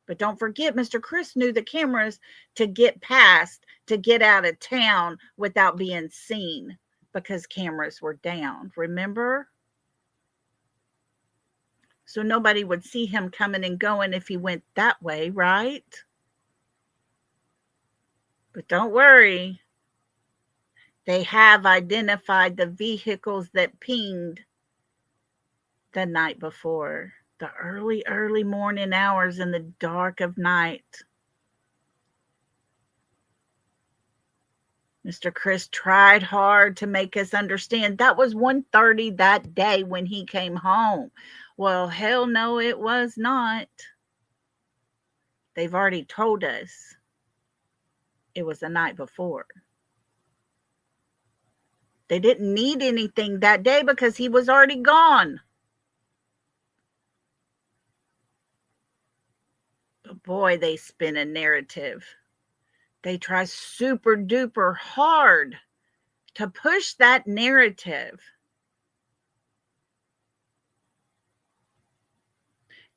But don't forget, Mr. Chris knew the cameras to get past, to get out of town without being seen, because cameras were down, remember? So nobody would see him coming and going if he went that way, right? But don't worry. They have identified the vehicles that pinged the night before. The early morning hours in the dark of night. Mr. Chris tried hard to make us understand that was 1:30 that day when he came home. Well, hell no, it was not. They've already told us it was the night before. They didn't need anything that day because he was already gone. But boy, they spin a narrative. They try super duper hard to push that narrative.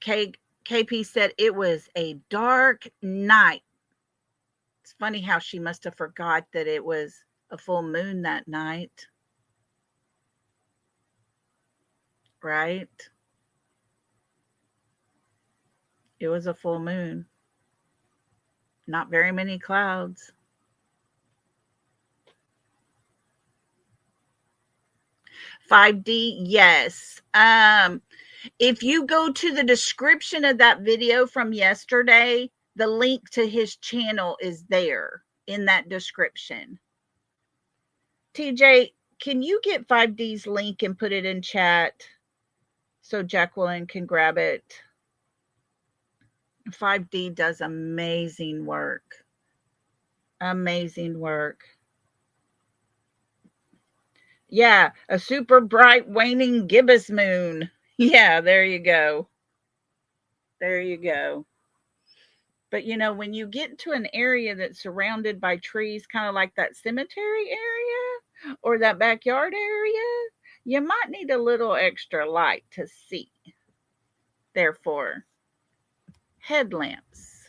KP said it was a dark night. It's funny how she must have forgot that it was a full moon that night. Right? It was a full moon. Not very many clouds. $5D, yes. If you go to the description of that video from yesterday, the link to his channel is there in that description. TJ, can you get 5D's link and put it in chat so Jacqueline can grab it? 5D does amazing work. Amazing work. Yeah, a super bright waning gibbous moon. Yeah, there you go. There you go. But when you get to an area that's surrounded by trees, kind of like that cemetery area or that backyard area, you might need a little extra light to see. Therefore, headlamps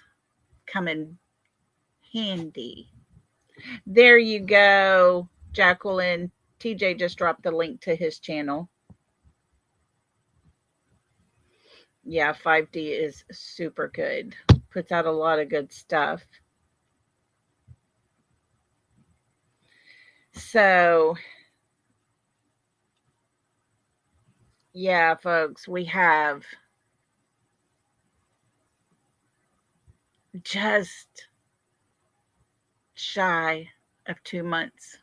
come in handy. There you go, Jacqueline. TJ just dropped the link to his channel. Yeah, 5D is super good. Puts out a lot of good stuff. So, yeah, folks, we have just shy of 2 months.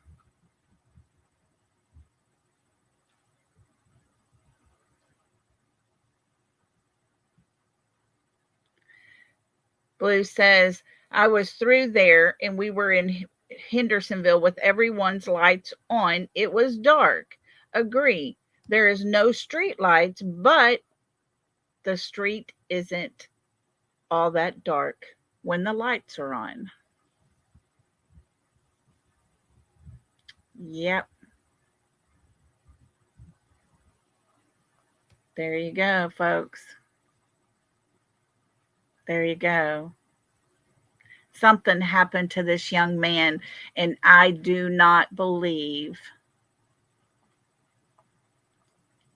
Blue says, I was through there and we were in Hendersonville with everyone's lights on. It was dark. Agree. There is no street lights, but the street isn't all that dark when the lights are on. Yep. There you go, folks. There you go. Something happened to this young man, and I do not believe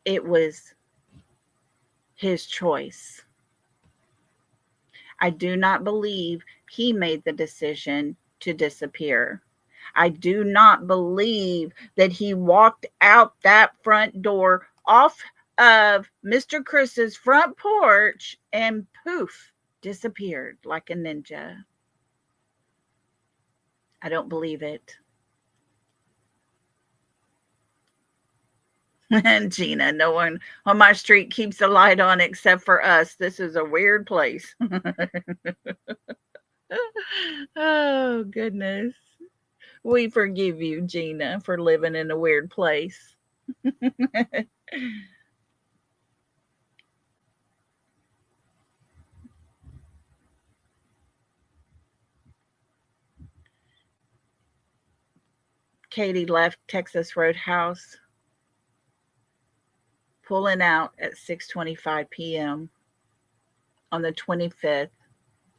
it was his choice. I do not believe he made the decision to disappear. I do not believe that he walked out that front door off of Mr. Chris's front porch and poof, disappeared like a ninja. I don't believe it. And Gina, no one on my street keeps the light on except for us. This is a weird place. Oh, goodness. We forgive you, Gina, for living in a weird place. Katie left Texas Roadhouse, pulling out at 6:25 p.m. on the 25th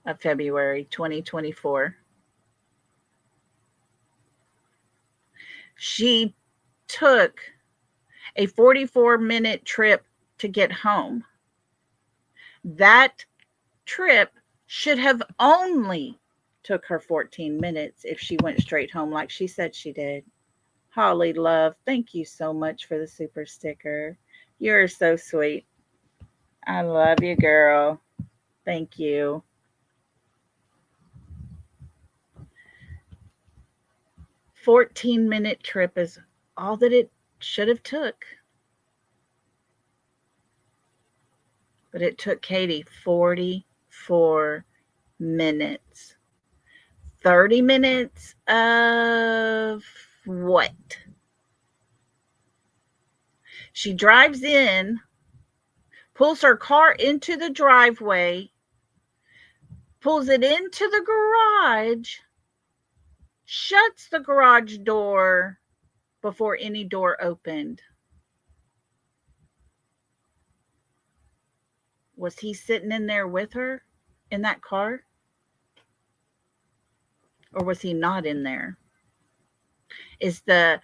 of February, 2024. She took a 44-minute trip to get home. That trip should have only took her 14 minutes if she went straight home like she said she did. Holly Love, thank you so much for the super sticker. You're so sweet. I love you, girl. Thank you. 14-minute trip is all that it should have took. But it took Katie 44 minutes. 30 minutes of what? She drives in, pulls her car into the driveway, pulls it into the garage, shuts the garage door before any door opened. Was he sitting in there with her in that car? Or was he not in there? Is the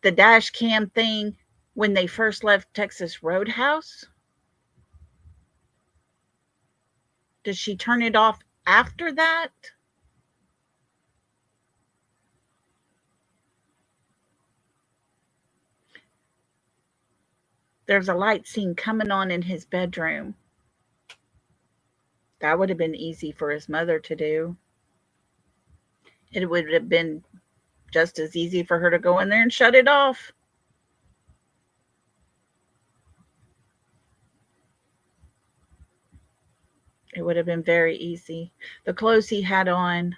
dash cam thing when they first left Texas Roadhouse? Did she turn it off after that? There's a light scene coming on in his bedroom. That would have been easy for his mother to do. It would have been just as easy for her to go in there and shut it off. It would have been very easy. The clothes he had on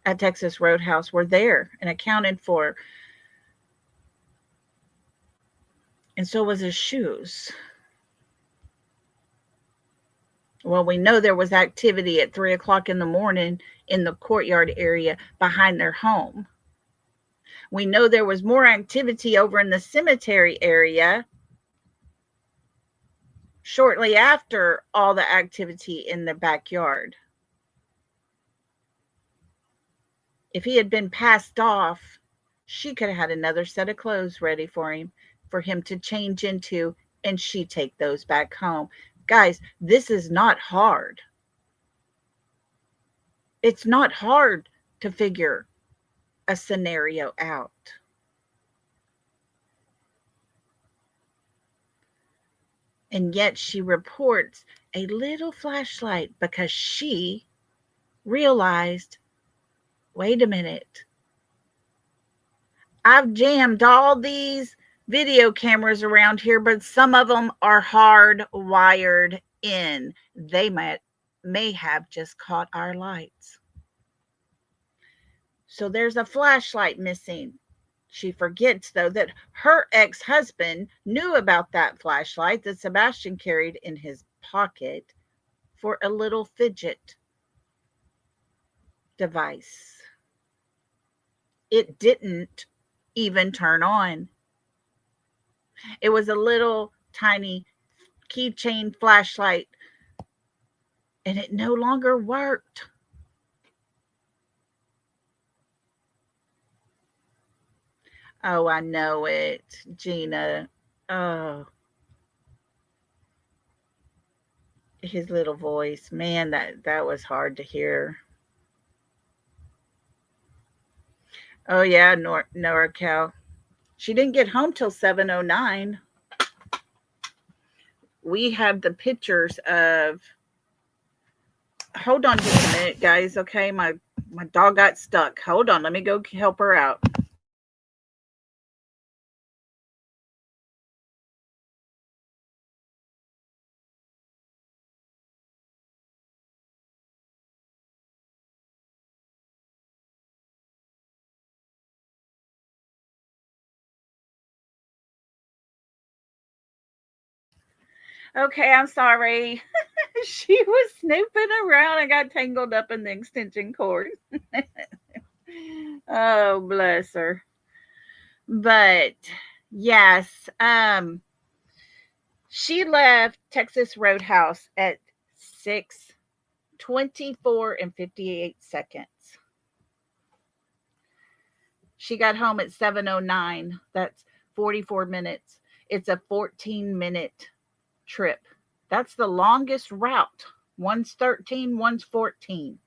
at Texas Roadhouse were there and accounted for. And so was his shoes. Well, we know there was activity at 3 o'clock in the morning in the courtyard area behind their home. We know there was more activity over in the cemetery area shortly after all the activity in the backyard. If he had been passed off, she could have had another set of clothes ready for him to change into, and she take those back home. Guys, this is not hard. It's not hard to figure a scenario out. And yet she reports a little flashlight because she realized, wait a minute. I've jammed all these video cameras around here, but some of them are hardwired in. They might may have just caught our lights. So there's a flashlight missing. She forgets, though, that her ex-husband knew about that flashlight that Sebastian carried in his pocket for a little fidget device. It didn't even turn on. It was a little tiny keychain flashlight, and it no longer worked. Oh, I know it, Gina. Oh, his little voice. Man, that was hard to hear. Oh yeah, NorCal. She didn't get home till 7:09. We have the pictures of. Hold on just a minute, guys. Okay, my dog got stuck. Hold on, let me go help her out. Okay, I'm sorry. She was snooping around and got tangled up in the extension cord. Oh, bless her. But yes, she left Texas Roadhouse at 6:24 and 58 seconds. She got home at 7:09. That's 44 minutes. It's a 14-minute trip. That's the longest route. One's 13, one's 14.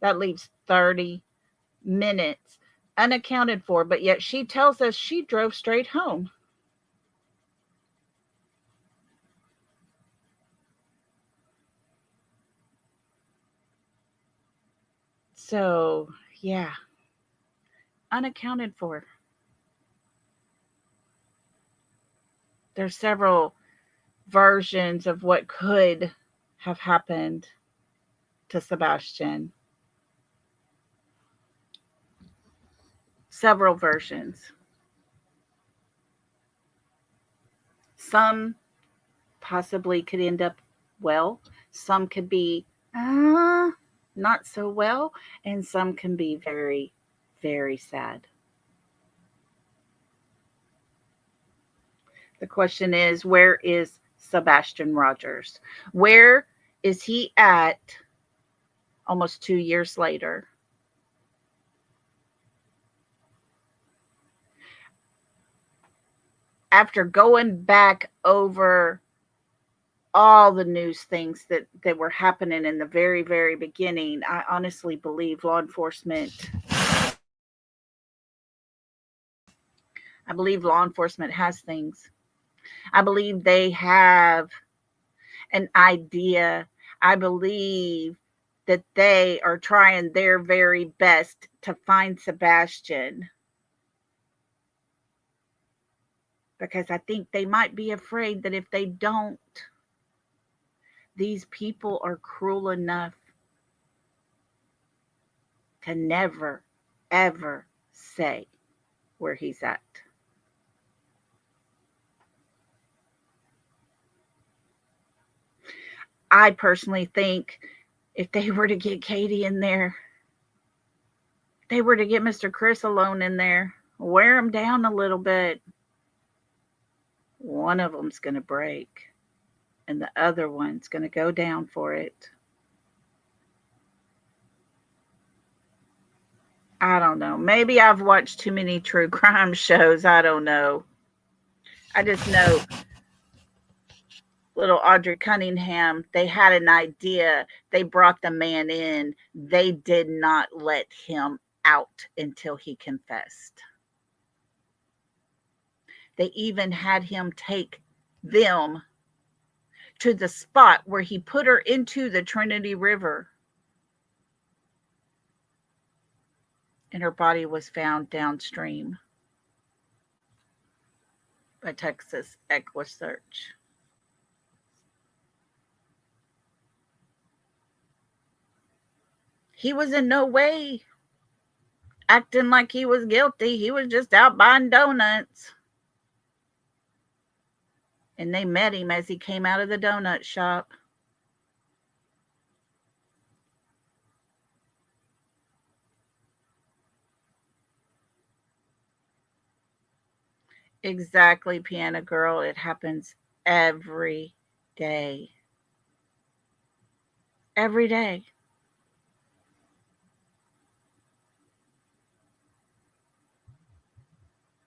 That leaves 30 minutes unaccounted for, but yet she tells us she drove straight home. So, yeah, unaccounted for. There's several versions of what could have happened to Sebastian. Several versions. Some possibly could end up well, some could be not so well, and some can be very, very sad. The question is, where is Sebastian Rogers? Where is he at almost 2 years later? After going back over all the news things that were happening in the very, very beginning, I honestly believe law enforcement has things. I believe they have an idea. I believe that they are trying their very best to find Sebastian, because I think they might be afraid that if they don't, these people are cruel enough to never, ever say where he's at. I personally think if they were to get Katie in there, they were to get Mr. Chris alone in there, wear him down a little bit, one of them's going to break and the other one's going to go down for it. I don't know. Maybe I've watched too many true crime shows. I don't know. I just know little Audrey Cunningham, they had an idea. They brought the man in. They did not let him out until he confessed. They even had him take them to the spot where he put her into the Trinity River. And her body was found downstream by Texas Equusearch. He was in no way acting like he was guilty. He was just out buying donuts. And they met him as he came out of the donut shop. Exactly, Piano Girl. It happens every day. Every day.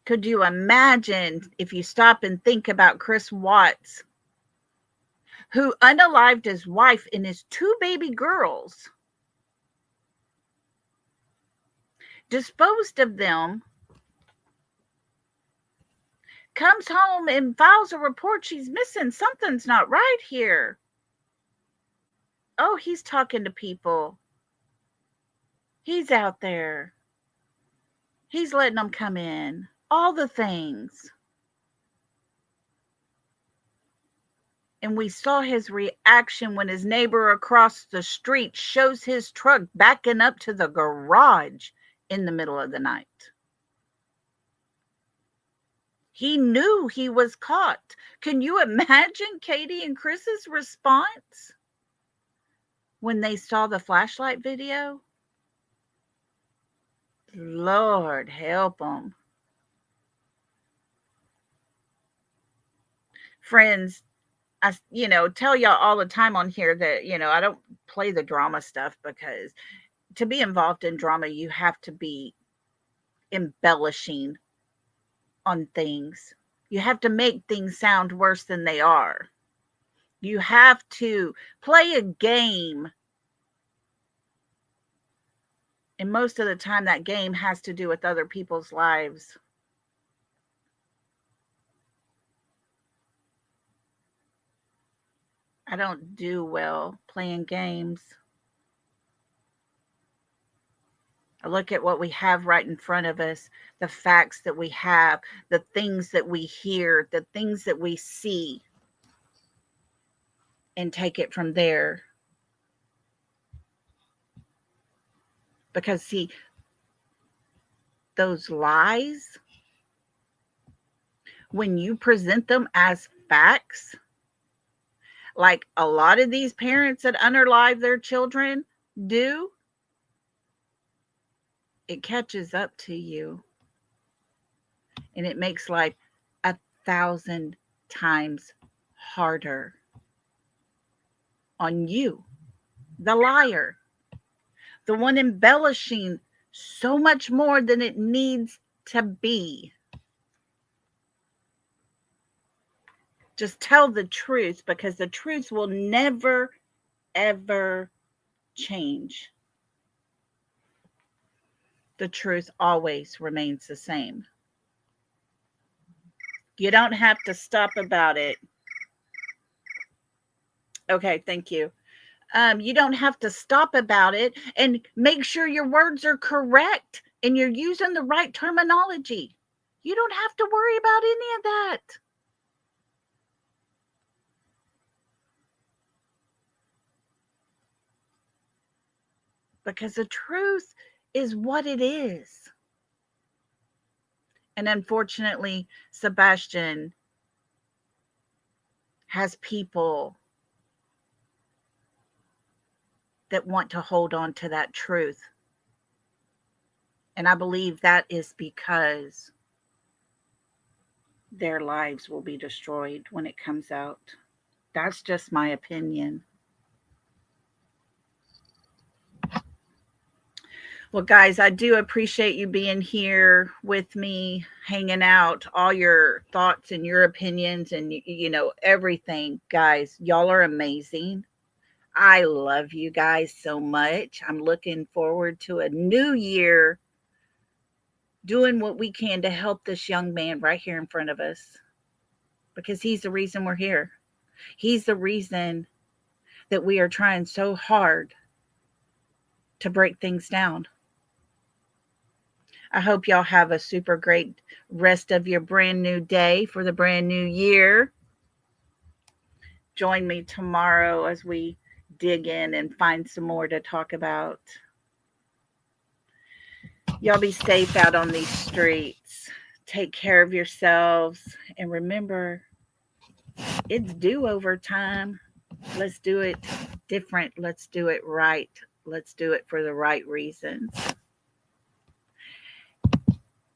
Could you imagine if you stop and think about Chris Watts, who unalived his wife and his 2 baby girls, disposed of them, comes home and files a report she's missing. Something's not right here. Oh, he's talking to people. He's out there. He's letting them come in. All the things. And we saw his reaction when his neighbor across the street shows his truck backing up to the garage in the middle of the night. He knew he was caught. Can you imagine Katie and Chris's response when they saw the flashlight video? Lord help them. Friends, I tell y'all all the time on here that, I don't play the drama stuff, because to be involved in drama, you have to be embellishing on things. You have to make things sound worse than they are. You have to play a game. And most of the time, that game has to do with other people's lives. I don't do well playing games. I look at what we have right in front of us, the facts that we have, the things that we hear, the things that we see, and take it from there. Because, see, those lies, when you present them as facts, like a lot of these parents that unalive their children do, it catches up to you. And it makes life 1,000 times harder on you, the liar, the one embellishing so much more than it needs to be. Just tell the truth, because the truth will never, ever change. The truth always remains the same. You don't have to stop about it. Okay, thank you. You don't have to stop about it, and make sure your words are correct and you're using the right terminology. You don't have to worry about any of that. Because the truth is what it is. And unfortunately, Sebastian has people that want to hold on to that truth. And I believe that is because their lives will be destroyed when it comes out. That's just my opinion. Well, guys, I do appreciate you being here with me, hanging out, all your thoughts and your opinions and, everything. Guys, y'all are amazing. I love you guys so much. I'm looking forward to a new year, doing what we can to help this young man right here in front of us, because he's the reason we're here. He's the reason that we are trying so hard to break things down. I hope y'all have a super great rest of your brand new day for the brand new year. Join me tomorrow as we dig in and find some more to talk about. Y'all be safe out on these streets. Take care of yourselves. And remember, it's do-over time. Let's do it different. Let's do it right. Let's do it for the right reasons.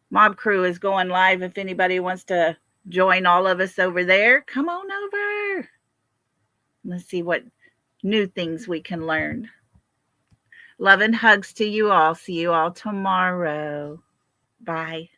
Mob Crew is going live. If anybody wants to join all of us over there, come on over. Let's see what new things we can learn. Love and hugs to you all. See you all tomorrow. Bye.